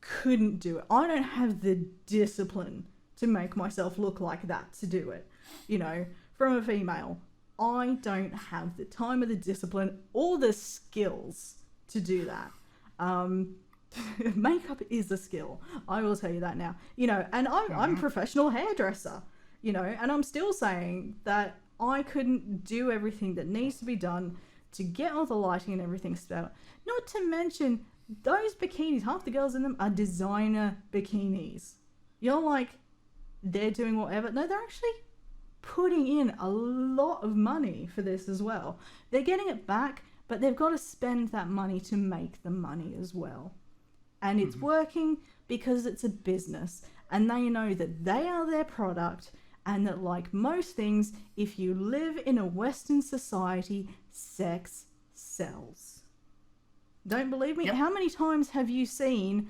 couldn't do it. I don't have the discipline to make myself look like that to do it. You know, from a female, I don't have the time or the discipline or the skills to do that. Makeup is a skill. I will tell you that now. You know, and I'm a professional hairdresser, you know, and I'm still saying that I couldn't do everything that needs to be done to get all the lighting and everything set out. Not to mention, those bikinis, half the girls in them are designer bikinis. You're like, they're doing whatever. No, they're actually putting in a lot of money for this as well. They're getting it back, but they've got to spend that money to make the money as well. And it's working because it's a business, and they know that they are their product, and that, like most things, if you live in a Western society, sex sells. Don't believe me? Yep. How many times have you seen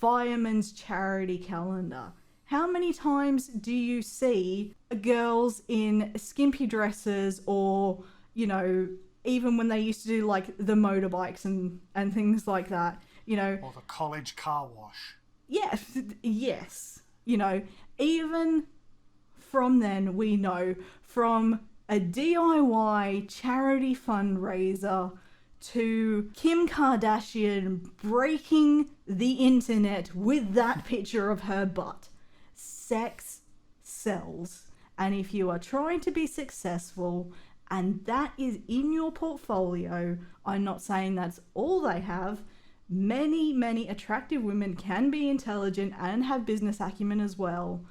Fireman's Charity Calendar? How many times do you see girls in skimpy dresses, or, you know, even when they used to do like the motorbikes and things like that, you know? Or the college car wash. Yes. You know, even from then, we know, from a DIY charity fundraiser to Kim Kardashian breaking the internet with that picture of her butt. Sex sells. And if you are trying to be successful and that is in your portfolio, I'm not saying that's all they have. Many attractive women can be intelligent and have business acumen as well.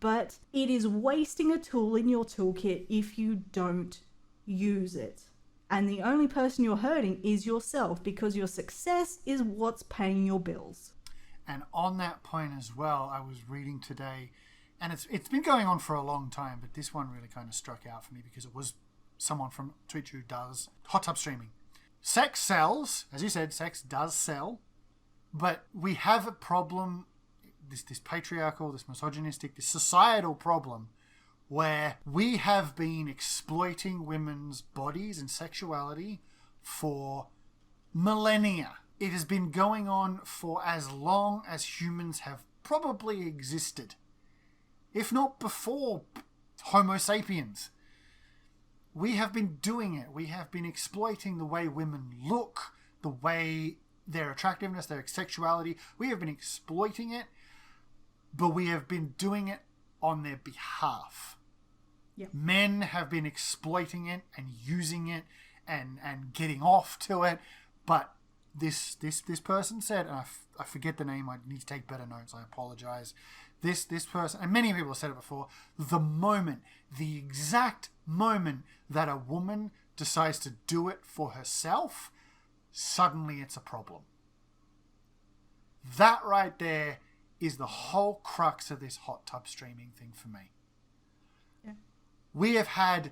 But it is wasting a tool in your toolkit if you don't use it. And the only person you're hurting is yourself, because your success is what's paying your bills. And on that point as well, I was reading today, and it's been going on for a long time, but this one really kind of struck out for me because it was someone from Twitch who does hot tub streaming. Sex sells, as you said, sex does sell, but we have a problem, this patriarchal, this misogynistic, this societal problem, where we have been exploiting women's bodies and sexuality for millennia. It has been going on for as long as humans have probably existed, if not before Homo sapiens. We have been doing it. We have been exploiting the way women look, the way their attractiveness, their sexuality. We have been exploiting it, but we have been doing it on their behalf. Yep. Men have been exploiting it and using it and getting off to it. But this person said, and I forget the name, I need to take better notes, I apologize. This person, and many people have said it before, the exact moment that a woman decides to do it for herself, suddenly it's a problem. That right there is the whole crux of this hot tub streaming thing for me. Yeah. We have had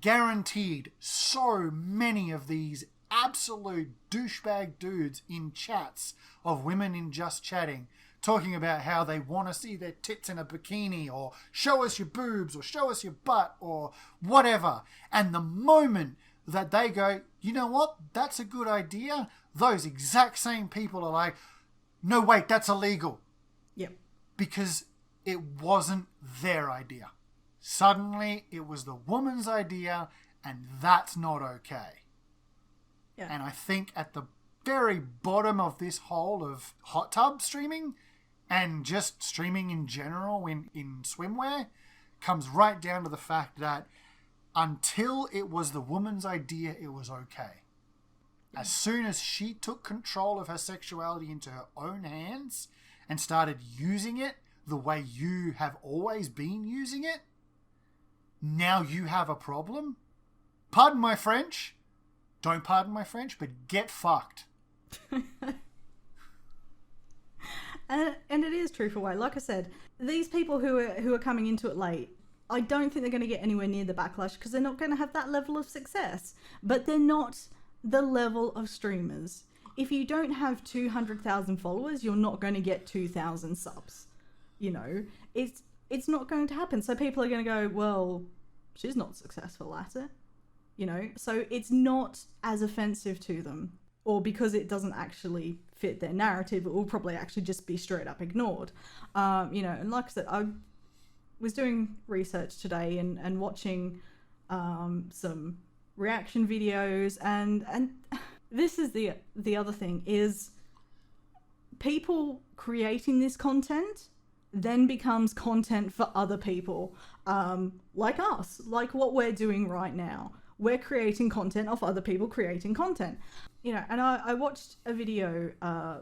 guaranteed so many of these absolute douchebag dudes in chats of women in Just Chatting talking about how they want to see their tits in a bikini, or show us your boobs, or show us your butt, or whatever. And the moment that they go, you know what, that's a good idea, those exact same people are like, no, wait, that's illegal. Yep. Because it wasn't their idea. Suddenly, it was the woman's idea, and that's not okay. Yeah. And I think at the very bottom of this hole of hot tub streaming, and just streaming in general in swimwear, comes right down to the fact that until it was the woman's idea, it was okay. As soon as she took control of her sexuality into her own hands and started using it the way you have always been using it, now you have a problem. Pardon my French. Don't pardon my French, but get fucked. And it is true for White. Like I said, these people who are coming into it late, I don't think they're going to get anywhere near the backlash because they're not going to have that level of success. But they're not the level of streamers. If you don't have 200,000 followers, you're not going to get 2,000 subs. You know, it's not going to happen. So people are going to go, well, she's not successful at it. You know, so it's not as offensive to them. Or because it doesn't actually fit their narrative, it will probably actually just be straight up ignored. You know, and like I said, I was doing research today and watching some reaction videos, and this is the other thing, is people creating this content then becomes content for other people, like us, like what we're doing right now. We're creating content of other people creating content. You know, and I watched a video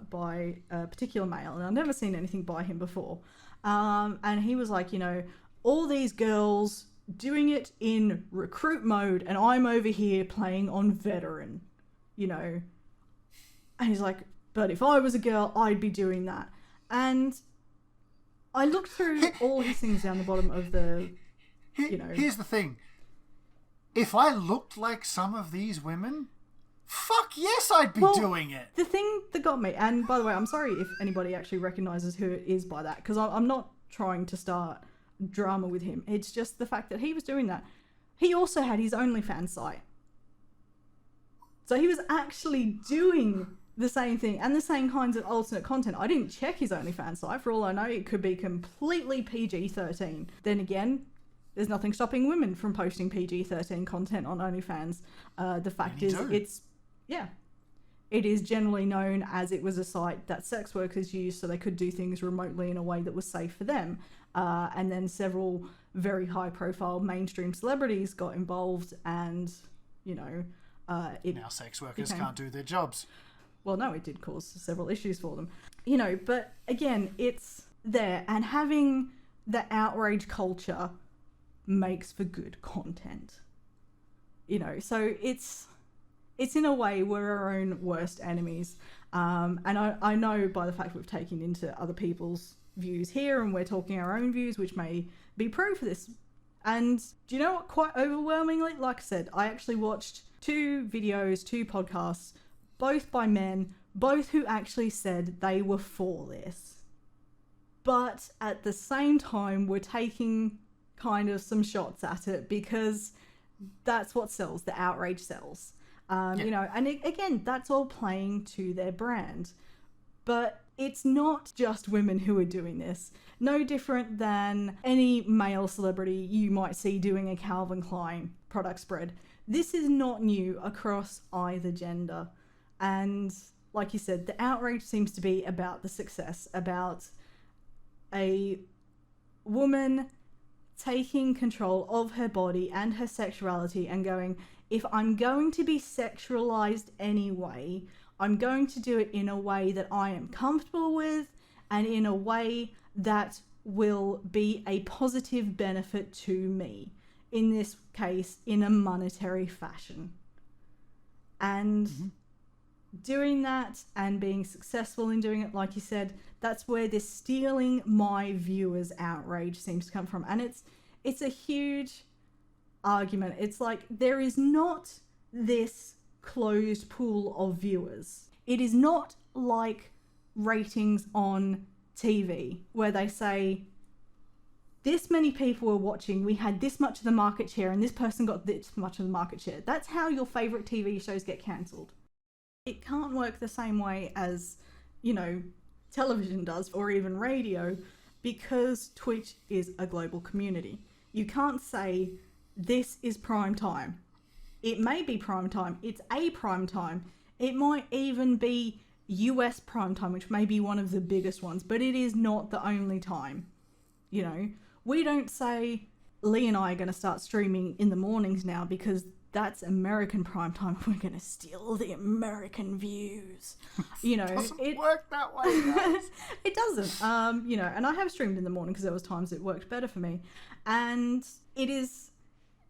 by a particular male, and I've never seen anything by him before. And he was like, you know, all these girls doing it in recruit mode, and I'm over here playing on veteran, you know. And he's like, but if I was a girl, I'd be doing that. And I looked through all his things down the bottom of the, you know. Here's the thing. If I looked like some of these women, fuck yes, I'd be doing it. The thing that got me, and by the way, I'm sorry if anybody actually recognises who it is by that, because I'm not trying to start drama with him. It's just the fact that he was doing that. He also had his OnlyFans site. So he was actually doing the same thing and the same kinds of alternate content. I didn't check his OnlyFans site. For all I know, it could be completely PG-13. Then again, there's nothing stopping women from posting PG-13 content on OnlyFans. The fact is, it is generally known as it was a site that sex workers used so they could do things remotely in a way that was safe for them. And then several very high-profile mainstream celebrities got involved, and, you know, now sex workers can't do their jobs. Well, no, it did cause several issues for them. You know, but again, it's there, and having the outrage culture makes for good content. You know, so it's in a way we're our own worst enemies. And I know by the fact we've taken into other people's views here, and we're talking our own views, which may be pro for this. And do you know what? Quite overwhelmingly, like I said, I actually watched 2 videos, 2 podcasts, both by men, both who actually said they were for this. But at the same time, we're taking kind of some shots at it because that's what sells. The outrage sells. You know, and again, that's all playing to their brand. But it's not just women who are doing this. No different than any male celebrity you might see doing a Calvin Klein product spread. This is not new across either gender. And like you said, the outrage seems to be about the success, about a woman taking control of her body and her sexuality and going, if I'm going to be sexualized anyway, I'm going to do it in a way that I am comfortable with and in a way that will be a positive benefit to me. In this case, in a monetary fashion. And doing that and being successful in doing it, like you said, that's where this stealing my viewers outrage seems to come from. And it's a huge argument. It's like there is not this closed pool of viewers. It is not like ratings on TV where they say this many people were watching, we had this much of the market share, and this person got this much of the market share. That's how your favorite TV shows get cancelled. It can't work the same way as, you know, television does or even radio, because Twitch is a global community. You can't say this is prime time. It may be prime time. It's a prime time. It might even be US prime time, which may be one of the biggest ones, but it is not the only time. You know, we don't say Lee and I are going to start streaming in the mornings now because that's American prime time. We're going to steal the American views. You know, it doesn't work that way, guys. It doesn't. You know, and I have streamed in the morning because there was times it worked better for me. And it is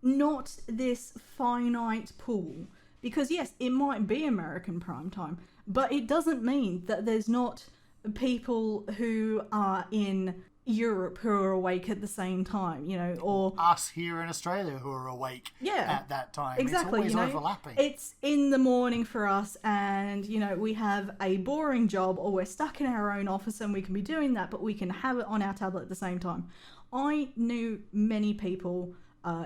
not this finite pool, because yes, it might be American prime time, but it doesn't mean that there's not people who are in Europe who are awake at the same time, you know, or us here in Australia who are awake at that time. Exactly, it's always overlapping. It's in the morning for us, and you know, we have a boring job, or we're stuck in our own office and we can be doing that, but we can have it on our tablet at the same time. I knew many people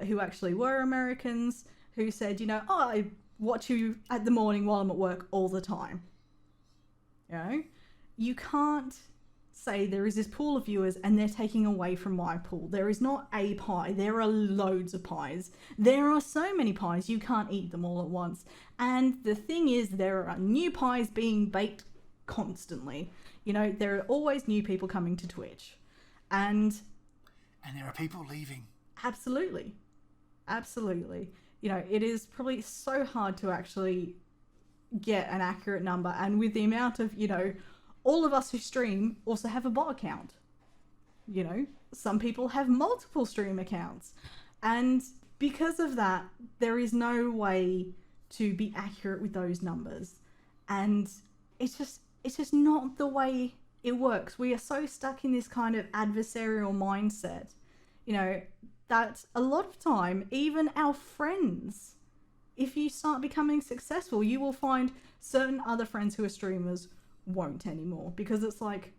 who actually were Americans who said, you know, oh, I watch you at the morning while I'm at work all the time. You know, you can't say there is this pool of viewers and they're taking away from my pool. There is not a pie. There are loads of pies. There are so many pies, you can't eat them all at once. And the thing is, there are new pies being baked constantly. You know, there are always new people coming to Twitch. And there are people leaving. Absolutely. You know, it is probably so hard to actually get an accurate number. And with the amount of, you know, all of us who stream also have a bot account. You know, some people have multiple stream accounts. And because of that, there is no way to be accurate with those numbers. And it's just not the way it works. We are so stuck in this kind of adversarial mindset, you know, that a lot of time, even our friends, if you start becoming successful, you will find certain other friends who are streamers won't anymore, because it's like,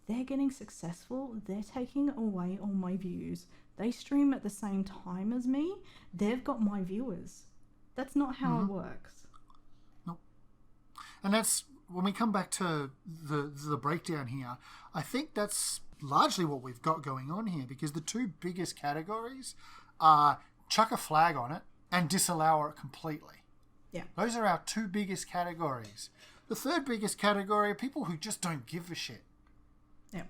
they're getting successful, they're taking away all my views. They stream at the same time as me, they've got my viewers. That's not how it works. Nope. And that's, when we come back to the breakdown here, I think that's largely what we've got going on here, because the two biggest categories are chuck a flag on it and disallow it completely. Yeah. Those are our two biggest categories. The third biggest category are people who just don't give a shit. Yeah.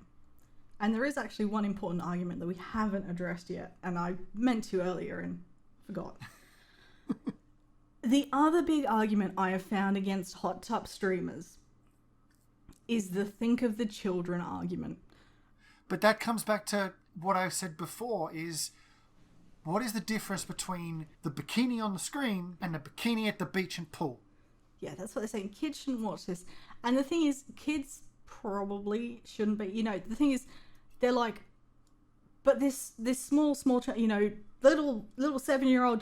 And there is actually one important argument that we haven't addressed yet, and I meant to earlier and forgot. The other big argument I have found against hot tub streamers is the think of the children argument. But that comes back to what I've said before, is what is the difference between the bikini on the screen and the bikini at the beach and pool? Yeah, that's what they're saying. Kids shouldn't watch this. And the thing is, kids probably shouldn't be, you know, the thing is, they're like, but this small, you know, little 7-year-old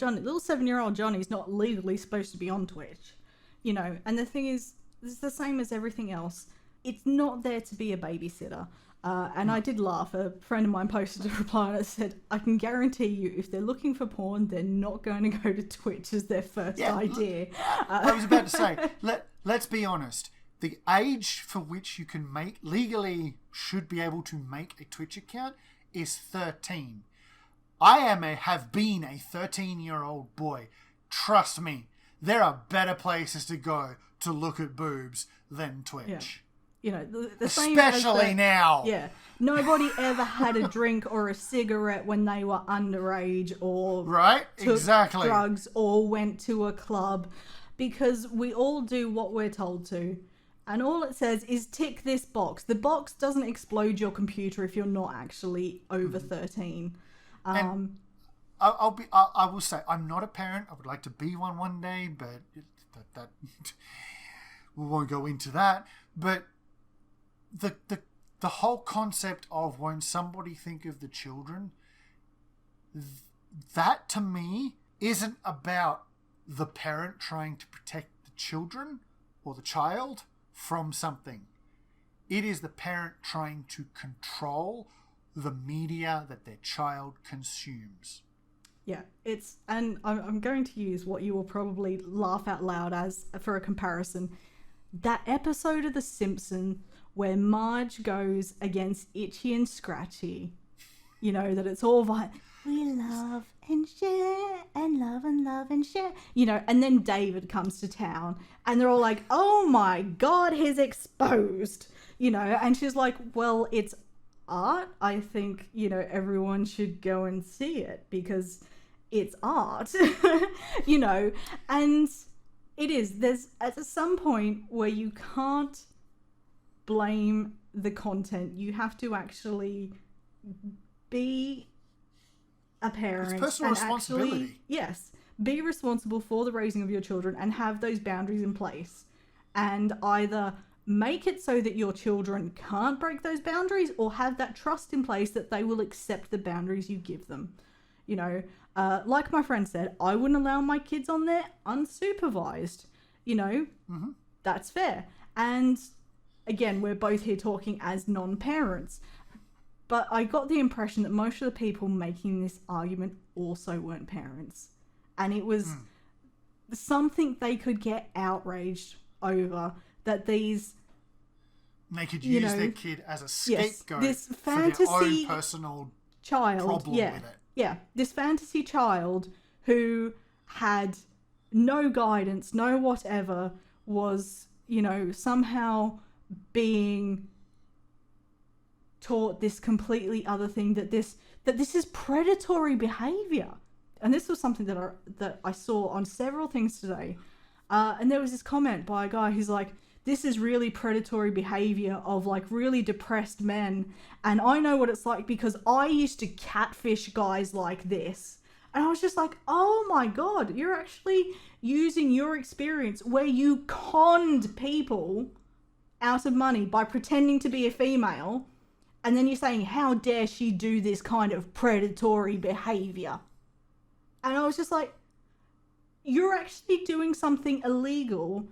Johnny's not legally supposed to be on Twitch, you know. And the thing is, it's the same as everything else. It's not there to be a babysitter. And I did laugh. A friend of mine posted a reply and it said, I can guarantee you, if they're looking for porn, they're not going to go to Twitch as their first idea. I was about to say, let's be honest. The age for which you can legally should be able to make a Twitch account is 13. I have been a 13-year-old boy. Trust me, there are better places to go to look at boobs than Twitch. Yeah. You know, the same especially now. Yeah. Nobody ever had a drink or a cigarette when they were underage, or took drugs or went to a club, because we all do what we're told to. And all it says is tick this box. The box doesn't explode your computer if you're not actually over 13. And I will say, I'm not a parent. I would like to be one day, but that we won't go into that. But the whole concept of when somebody think of the children, that to me isn't about the parent trying to protect the children or the child from something. It is the parent trying to control the media that their child consumes. Yeah, and I'm going to use what you will probably laugh out loud as for a comparison. That episode of The Simpsons where Marge goes against Itchy and Scratchy, you know, that it's all like, we love and share and love and share, you know, and then David comes to town and they're all like, oh my God, he's exposed, you know, and she's like, well, it's art. I think, you know, everyone should go and see it because it's art, you know, and it is. There's at some point where you can't blame the content. You have to actually be a parent. It's personal responsibility. Actually, yes, be responsible for the raising of your children and have those boundaries in place. And either make it so that your children can't break those boundaries, or have that trust in place that they will accept the boundaries you give them. You know, like my friend said, I wouldn't allow my kids on there unsupervised. You know, That's fair. And again, we're both here talking as non-parents. But I got the impression that most of the people making this argument also weren't parents. And it was something they could get outraged over, that these... They could use their kid as a scapegoat this fantasy for their own personal problem with it. Yeah, this fantasy child who had no guidance, no whatever, was, you know, somehow being taught this completely other thing, that this is predatory behavior. And this was something that I saw on several things today. And there was this comment by a guy who's like, this is really predatory behavior of like really depressed men. And I know what it's like because I used to catfish guys like this. And I was just like, oh my God, you're actually using your experience where you conned people out of money by pretending to be a female. And then you're saying, how dare she do this kind of predatory behavior? And I was just like, you're actually doing something illegal,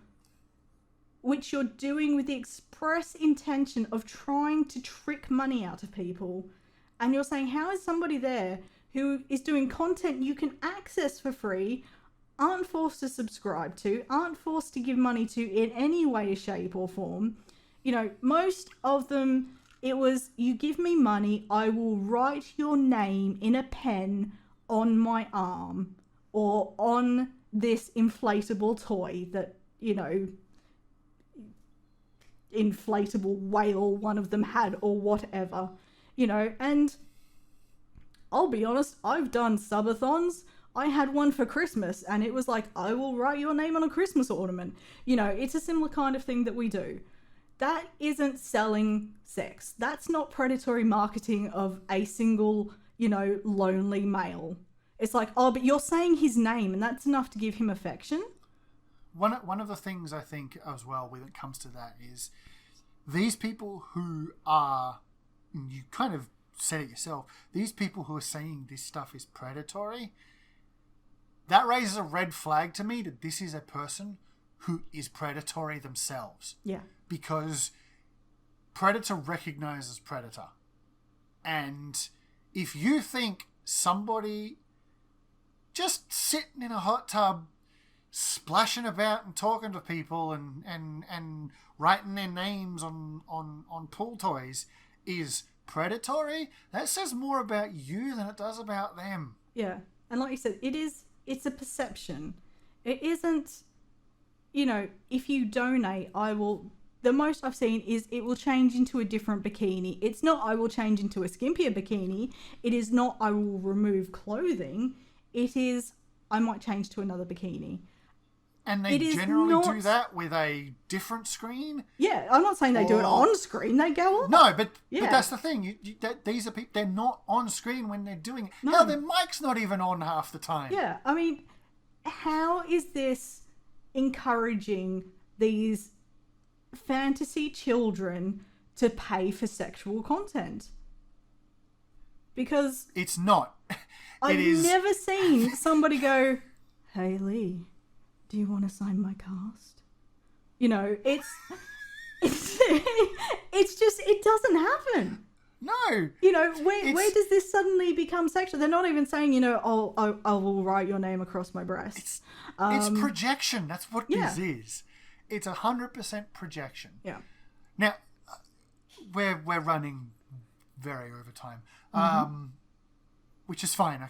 which you're doing with the express intention of trying to trick money out of people. And you're saying, how is somebody there who is doing content you can access for free, aren't forced to subscribe to, aren't forced to give money to in any way, shape or form? You know, most of them, it was, you give me money, I will write your name in a pen on my arm or on this inflatable toy that, you know, inflatable whale one of them had or whatever, you know. And I'll be honest, I've done subathons. I had one for Christmas and it was like, I will write your name on a Christmas ornament. You know, it's a similar kind of thing that we do. That isn't selling sex. That's not predatory marketing of a single, you know, lonely male. It's like, oh, but you're saying his name and that's enough to give him affection. One of the things I think as well when it comes to that is these people who are, you kind of said it yourself, these people who are saying this stuff is predatory, that raises a red flag to me that this is a person who is predatory themselves. Yeah. Because predator recognizes predator. And if you think somebody just sitting in a hot tub splashing about and talking to people and writing their names on pool toys is predatory, that says more about you than it does about them. Yeah. And like you said, it's a perception. It isn't, you know, if you donate, the most I've seen is it will change into a different bikini. It's not I will change into a skimpier bikini. It is not I will remove clothing. It is I might change to another bikini. And they generally do that with a different screen. Yeah, I'm not saying they do it on screen. They go on. No, but that's the thing. These are people. They're not on screen when they're doing it. No. Hell, their mic's not even on half the time. Yeah, I mean, how is this encouraging these fantasy children to pay for sexual content? Because it's not. I've never seen somebody go, "Hey Lee, do you want to sign my cast?" You know, it's just, it doesn't happen. No. You know, where does this suddenly become sexual? They're not even saying, you know, I will write your name across my breasts. It's projection. That's what this is. It's 100% projection. Yeah. Now, we're running very over time, which is fine.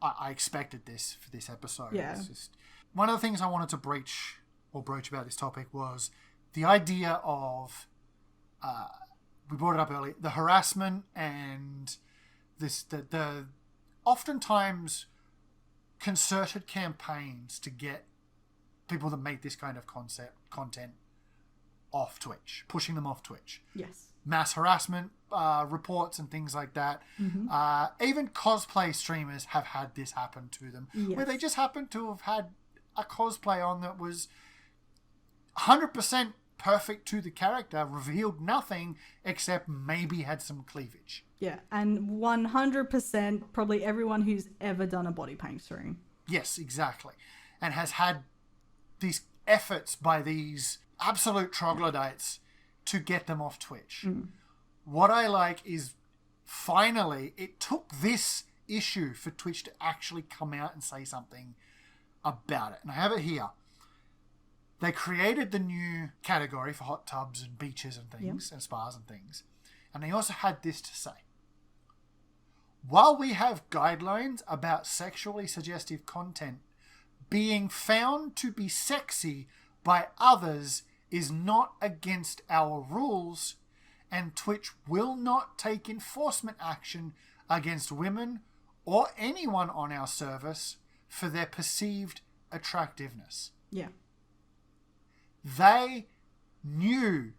I expected this for this episode. Yeah. It's just, one of the things I wanted to broach about this topic was the idea of, we brought it up earlier, the harassment and the oftentimes concerted campaigns to get people that make this kind of content off Twitch, pushing them off Twitch. Yes. Mass harassment reports and things like that. Even cosplay streamers have had this happen to them, where they just happen to have had a cosplay on that was 100% perfect to the character, revealed nothing except maybe had some cleavage. Yeah, and 100% probably everyone who's ever done a body paint stream. Yes, exactly. And has had these efforts by these absolute troglodytes to get them off Twitch. What I like is finally it took this issue for Twitch to actually come out and say something about it. And I have it here. They created the new category for hot tubs and beaches and things and spas and things. And they also had this to say. While we have guidelines about sexually suggestive content, being found to be sexy by others is not against our rules and Twitch will not take enforcement action against women or anyone on our service for their perceived attractiveness. Yeah. They knew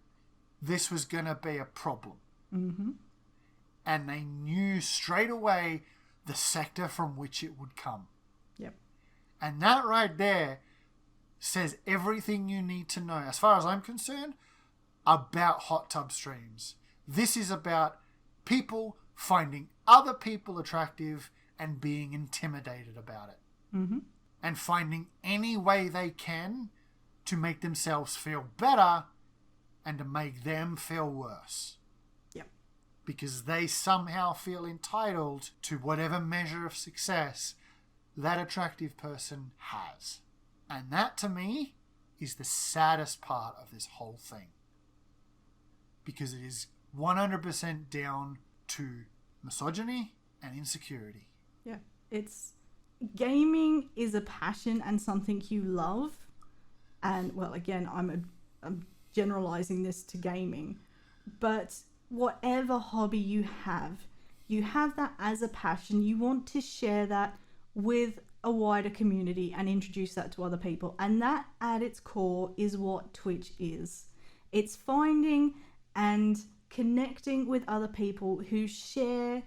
this was going to be a problem. Mm-hmm. And they knew straight away the sector from which it would come. Yep. And that right there says everything you need to know, as far as I'm concerned, about hot tub streams. This is about people finding other people attractive and being intimidated about it. Mm-hmm. And finding any way they can to make themselves feel better and to make them feel worse. Yep. Because they somehow feel entitled to whatever measure of success that attractive person has. And that, to me, is the saddest part of this whole thing. Because it is 100% down to misogyny and insecurity. Yeah. Gaming is a passion and something you love. And, well, again, I'm generalizing this to gaming. But whatever hobby you have that as a passion. You want to share that with a wider community and introduce that to other people. And that, at its core, is what Twitch is. It's finding and connecting with other people who share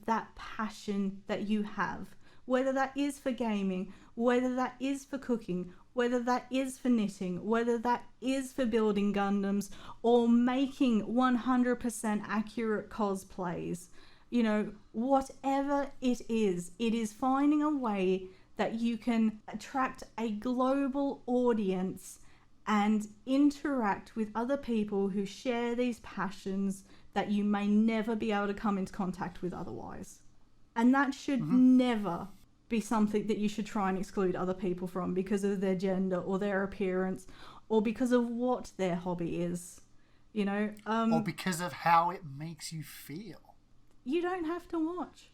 that passion that you have. Whether that is for gaming, whether that is for cooking, whether that is for knitting, whether that is for building Gundams, or making 100% accurate cosplays. You know, whatever it is finding a way that you can attract a global audience and interact with other people who share these passions that you may never be able to come into contact with otherwise. And that should never be something that you should try and exclude other people from because of their gender or their appearance or because of what their hobby is, you know. Or because of how it makes you feel. You don't have to watch.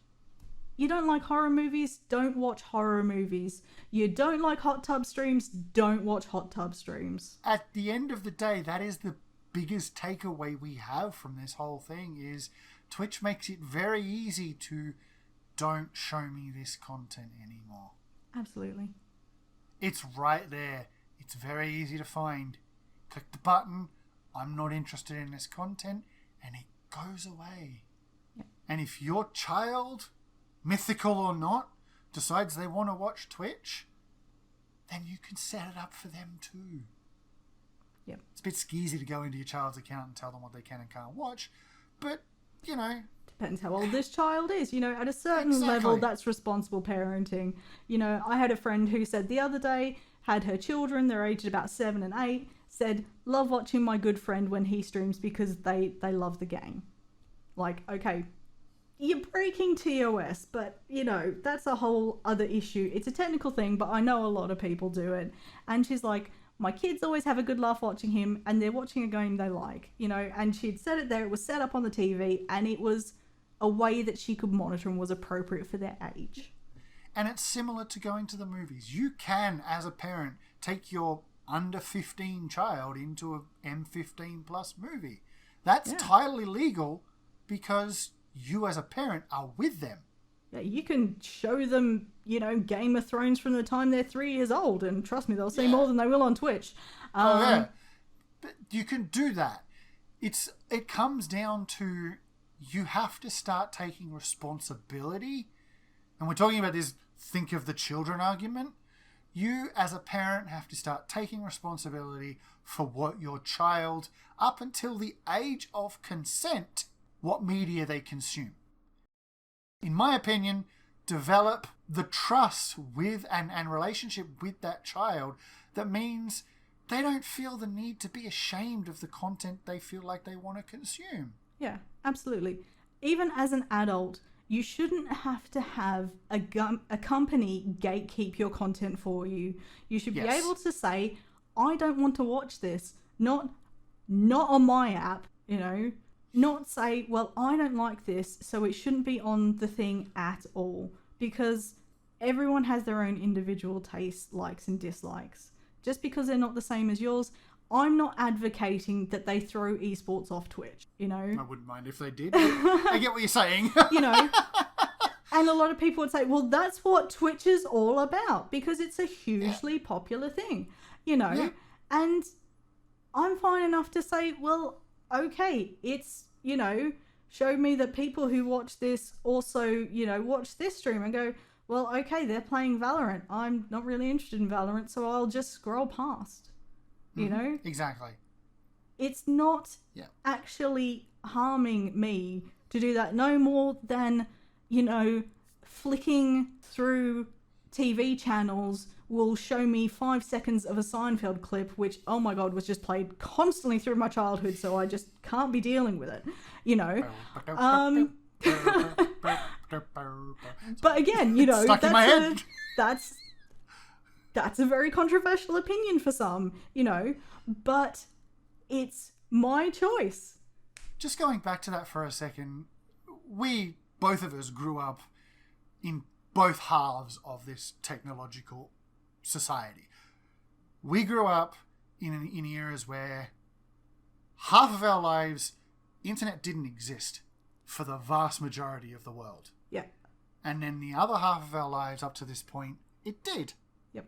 You don't like horror movies? Don't watch horror movies. You don't like hot tub streams? Don't watch hot tub streams. At the end of the day, that is the biggest takeaway we have from this whole thing is Twitch makes it very easy to don't show me this content anymore. Absolutely. It's right there. It's very easy to find. Click the button, I'm not interested in this content, and it goes away. Yep. And if your child, mythical or not, decides they want to watch Twitch, then you can set it up for them too. Yep. It's a bit skeezy to go into your child's account and tell them what they can and can't watch, but, you know... Depends how old this child is. You know, at a certain Exactly. level, that's responsible parenting. You know, I had a friend who said the other day, had her children, they're aged about 7 and 8, said, love watching my good friend when he streams because they love the game. Like, okay, you're breaking TOS, but, you know, that's a whole other issue. It's a technical thing, but I know a lot of people do it. And she's like, my kids always have a good laugh watching him, and they're watching a game they like, you know, and she'd set it there, it was set up on the TV, and it was a way that she could monitor and was appropriate for their age. And it's similar to going to the movies. You can, as a parent, take your under 15 child into a M15 plus movie. That's entirely legal because you as a parent are with them. Yeah, you can show them, you know, Game of Thrones from the time they're 3 years old, and trust me, they'll see more than they will on Twitch. But you can do that. It comes down to you have to start taking responsibility. And we're talking about this think of the children argument. You as a parent have to start taking responsibility for what your child, up until the age of consent, what media they consume. In my opinion, develop the trust with and relationship with that child that means they don't feel the need to be ashamed of the content they feel like they want to consume. Yeah, absolutely. Even as an adult, you shouldn't have to have a company gatekeep your content for you. You should be able to say, I don't want to watch this. Not on my app, you know. Not say, well, I don't like this, so it shouldn't be on the thing at all. Because everyone has their own individual tastes, likes and dislikes. Just because they're not the same as yours, I'm not advocating that they throw esports off Twitch, you know? I wouldn't mind if they did. I get what you're saying. You know? And a lot of people would say, well, that's what Twitch is all about because it's a hugely popular thing, you know? Yeah. And I'm fine enough to say, well, okay, it's, you know, show me that people who watch this also, you know, watch this stream and go, well, okay, they're playing Valorant. I'm not really interested in Valorant, so I'll just scroll past, you know? Exactly. It's not actually harming me to do that, no more than, you know, flicking through TV channels will show me 5 seconds of a Seinfeld clip, which, oh my God, was just played constantly through my childhood, so I just can't be dealing with it, you know? But again, you know, stuck in my head. That's a very controversial opinion for some, you know, but it's my choice. Just going back to that for a second, we, both of us, grew up in both halves of this technological society. We grew up in eras where half of our lives, internet didn't exist for the vast majority of the world. Yeah. And then the other half of our lives up to this point, it did. Yep.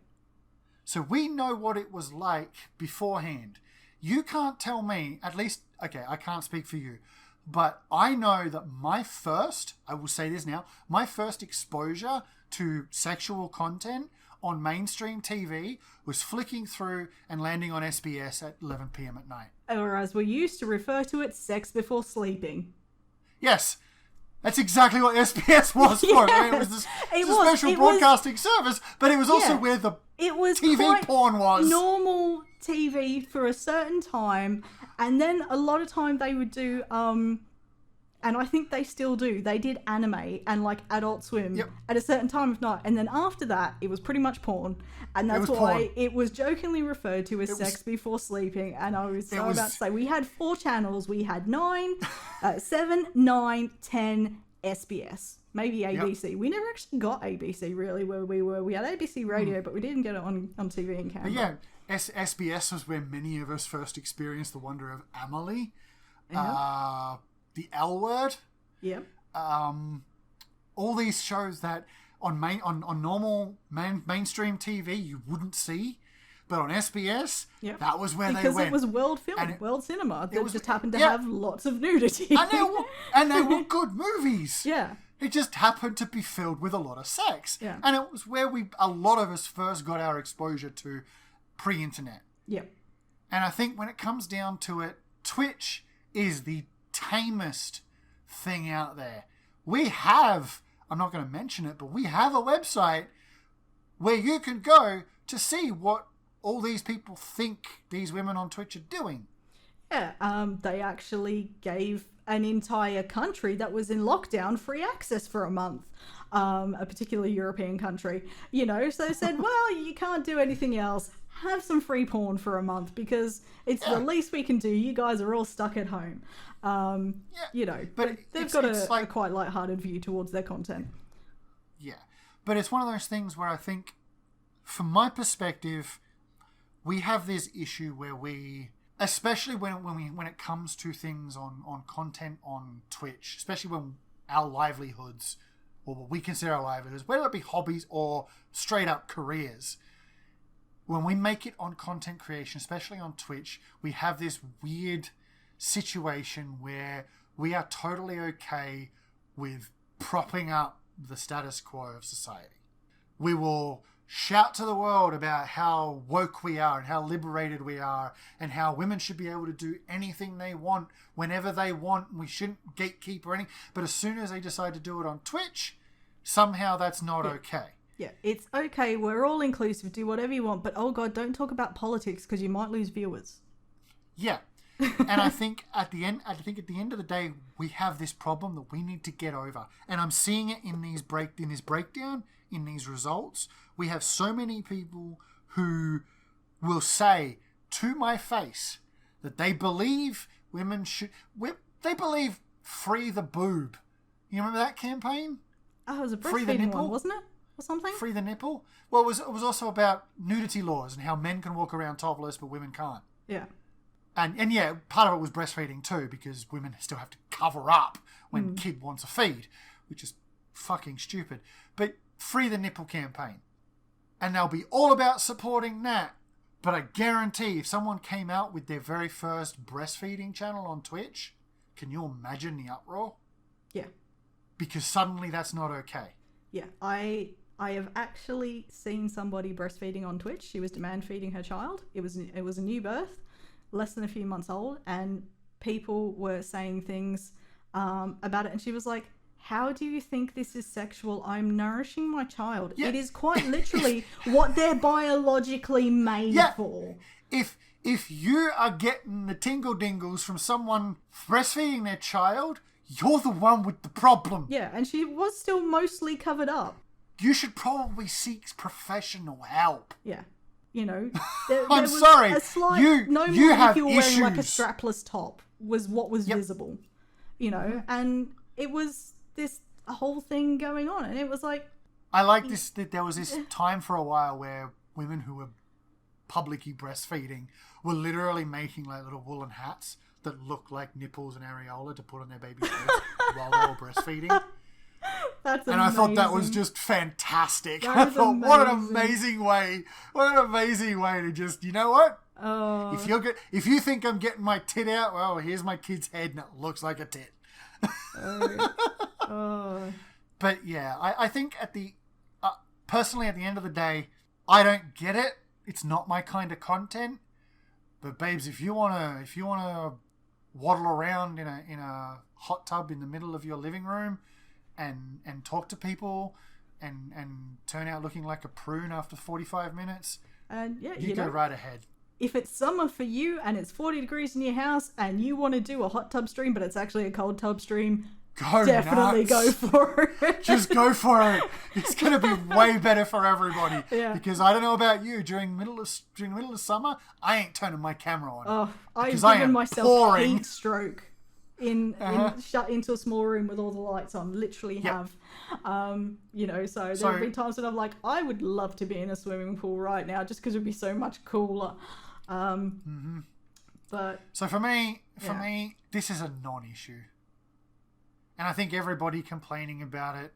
So we know what it was like beforehand. You can't tell me, at least, okay, I can't speak for you, but I know that I will say this now, my first exposure to sexual content on mainstream TV was flicking through and landing on SBS at 11 p.m. at night. Or as we used to refer to it, sex before sleeping. Yes. That's exactly what SBS was for. Yes, I mean, it was this special broadcasting service, but it was also where the TV porn was. Normal TV for a certain time, and then a lot of time they would do, and I think they still do, they did anime and like Adult Swim at a certain time of night, and then after that it was pretty much porn, and that's why it was jokingly referred to as sex before sleeping. And I was about to say, we had 4 channels. We had 7, 9, 10, SBS, maybe ABC. We never actually got ABC really where we were. We had ABC radio, but we didn't get it on TV and camera. But yeah, SBS was where many of us first experienced the wonder of Amelie. The L Word. Yep. All these shows that on normal mainstream TV you wouldn't see, but on SBS, that was where they went. Because it was world film, world cinema. That just happened to have lots of nudity. And they were good movies. Yeah. It just happened to be filled with a lot of sex. Yeah. And it was where a lot of us first got our exposure to pre-internet. Yeah. And I think when it comes down to it, Twitch is the tamest thing out there. We have, I'm not going to mention it, but we have a website where you can go to see what all these people think these women on Twitch are doing. Yeah, they actually gave an entire country that was in lockdown free access for a month. A particular European country, you know, so they said, well, you can't do anything else. Have some free porn for a month because it's the least we can do. You guys are all stuck at home. You know, but they've got a quite lighthearted view towards their content. Yeah, but it's one of those things where I think, from my perspective, we have this issue where especially when it comes to things on content on Twitch, especially when our livelihoods, or what we consider our livelihoods, whether it be hobbies or straight up careers, when we make it on content creation, especially on Twitch, we have this weird situation where we are totally okay with propping up the status quo of society. We will shout to the world about how woke we are and how liberated we are and how women should be able to do anything they want whenever they want. We shouldn't gatekeep or anything. But as soon as they decide to do it on Twitch, somehow that's not okay. Yeah, it's okay. We're all inclusive. Do whatever you want. But, oh, God, don't talk about politics because you might lose viewers. Yeah. And I think at the end of the day, we have this problem that we need to get over. And I'm seeing it in this breakdown, in these results. We have so many people who will say to my face that they believe women should... They believe free the boob. You remember that campaign? Oh, it was a breastfeeding one, wasn't it? or something. Free the nipple? Well, it was also about nudity laws and how men can walk around topless but women can't. Yeah. And yeah, part of it was breastfeeding too, because women still have to cover up when kid wants a feed, which is fucking stupid. But free the nipple campaign. And they'll be all about supporting that. But I guarantee if someone came out with their very first breastfeeding channel on Twitch, can you imagine the uproar? Yeah. Because suddenly that's not okay. Yeah. I have actually seen somebody breastfeeding on Twitch. She was demand feeding her child. It was a new birth, less than a few months old, and people were saying things about it, and she was like, how do you think this is sexual? I'm nourishing my child. Yeah. It is quite literally what they're biologically made for. If you are getting the tingle dingles from someone breastfeeding their child, you're the one with the problem. Yeah, and she was still mostly covered up. You should probably seek professional help. Yeah. You know, I'm sorry. A slight, you have if you were issues. wearing like a strapless top was what was visible. You know, and it was this whole thing going on, and it was like, I like this, that there was this time for a while where women who were publicly breastfeeding were literally making like little woolen hats that looked like nipples and areola to put on their baby's heads while they were breastfeeding. That's amazing. And I thought that was just fantastic. I thought, what an amazing way to just, you know what? Oh. If you think I'm getting my tit out, well, here's my kid's head and it looks like a tit. But yeah, I think personally at the end of the day, I don't get it. It's not my kind of content. But babes, if you wanna waddle around in a hot tub in the middle of your living room and talk to people and turn out looking like a prune after 45 minutes, and yeah, you go right ahead. If it's summer for you and it's 40 degrees in your house and you want to do a hot tub stream, but it's actually a cold tub stream, definitely go for it. Just go for it. It's going to be way better for everybody. Yeah. Because I don't know about you, during the middle of summer, I ain't turning my camera on. Oh, I've given myself heat stroke shut into a small room with all the lights on. Literally have. You know, so there have been times when I'm like, I would love to be in a swimming pool right now just because it would be so much cooler. But so for me, this is a non-issue. And I think everybody complaining about it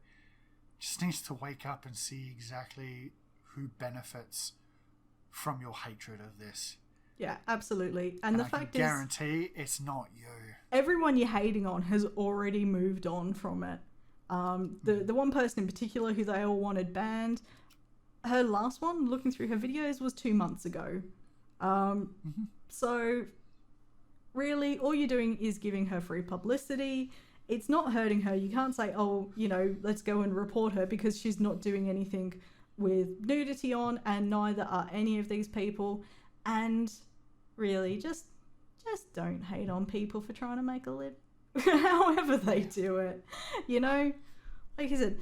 just needs to wake up and see exactly who benefits from your hatred of this. Yeah, absolutely. And the fact is, I guarantee it's not you. Everyone you're hating on has already moved on from it. The one person in particular who they all wanted banned, her last one, looking through her videos, was 2 months ago. So really, all you're doing is giving her free publicity. It's not hurting her. You can't say, oh, you know, let's go and report her, because she's not doing anything with nudity on, and neither are any of these people. And really, just don't hate on people for trying to make a living, however they do it. You know, like I said,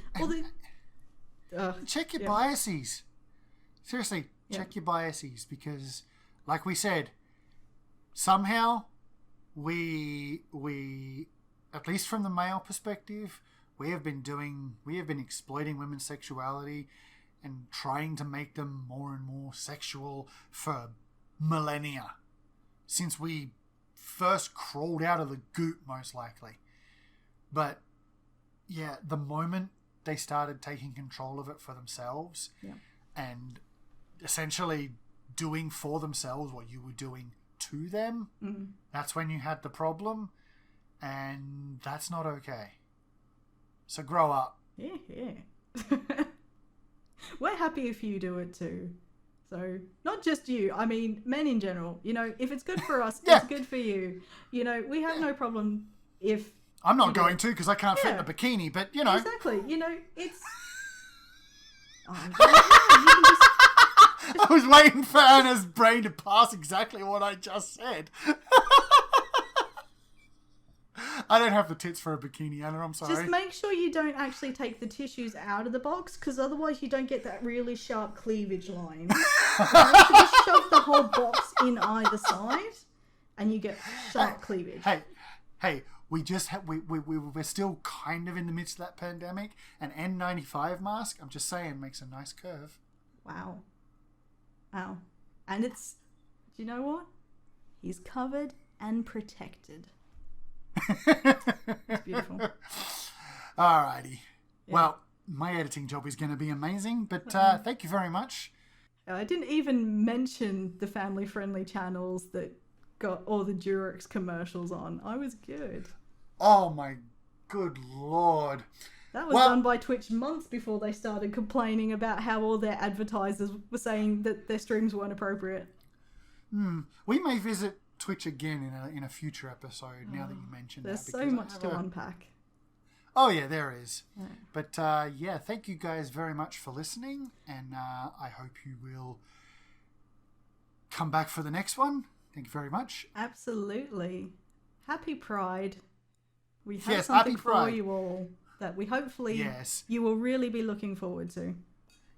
check your biases. Seriously, check your biases, because, like we said, somehow we at least from the male perspective, we have been exploiting women's sexuality and trying to make them more and more sexual for millennia, since we first crawled out of the goot, most likely. But yeah, the moment they started taking control of it for themselves and essentially doing for themselves what you were doing to them, that's when you had the problem, and that's not okay. So grow up. Yeah. We're happy if you do it too. So, not just you, I mean, men in general. You know, if it's good for us, it's good for you. You know, we have no problem if... I'm not going to, because I can't fit in a bikini, but, you know... Exactly. You know, it's... Oh, you can just... I was waiting for Anna's brain to pass exactly what I just said. I don't have the tits for a bikini, Anna, I'm sorry. Just make sure you don't actually take the tissues out of the box, because otherwise you don't get that really sharp cleavage line. So just shove the whole box in either side, and you get sharp cleavage. hey, we're still kind of in the midst of that pandemic. An N95 mask, I'm just saying, makes a nice curve. Wow. And it's, do you know what? He's covered and protected. It's beautiful. Alrighty. Yeah. Well, my editing job is going to be amazing, but thank you very much. I didn't even mention the family-friendly channels that got all the Durex commercials on. I was good. Oh my good lord. That was done by Twitch months before they started complaining about how all their advertisers were saying that their streams weren't appropriate. We may visit Twitch again in a future episode, now that you mentioned There's that. so much to unpack. Oh yeah, there is. Yeah. But yeah, thank you guys very much for listening, and I hope you will come back for the next one. Thank you very much. Absolutely. Happy Pride. We have something for you all that we hopefully you will really be looking forward to.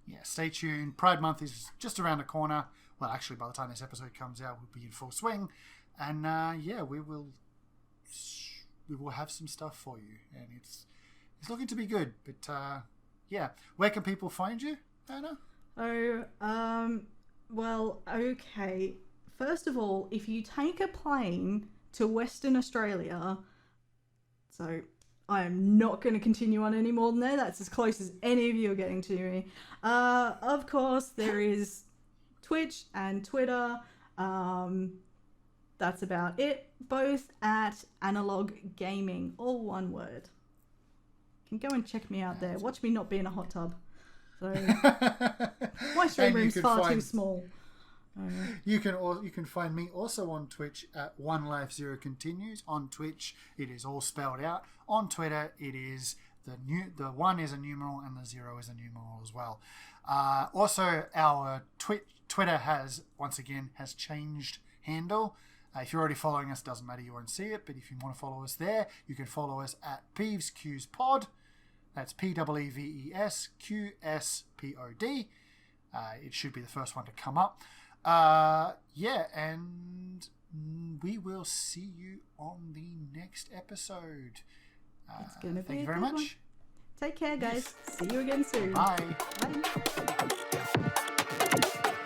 Yeah, stay tuned. Pride Month is just around the corner. Well, actually, by the time this episode comes out, we'll be in full swing. And yeah, we will have some stuff for you, and it's looking to be good. But yeah, where can people find you, Anna? Well, okay. First of all, if you take a plane to Western Australia, so I am not going to continue on any more than there. That's as close as any of you are getting to me. Of course, there is Twitch and Twitter. That's about it. Both at Analog Gaming, all one word. You can go and check me out there. Watch me not be in a hot tub. So my stream room's far too small. You can find me also on Twitch at One Life Zero Continues. On Twitch, it is all spelled out. On Twitter, it is the 1 is a numeral and the 0 is a numeral as well. Also, our Twitter has changed handle. If you're already following us, doesn't matter, you won't see it. But if you want to follow us there, you can follow us at Peeves Qs Pod. That's PEEVES QSPOD. It should be the first one to come up. Yeah, and we will see you on the next episode. It's gonna be thank you very much. One. Take care, guys. See you again soon. Bye. Bye.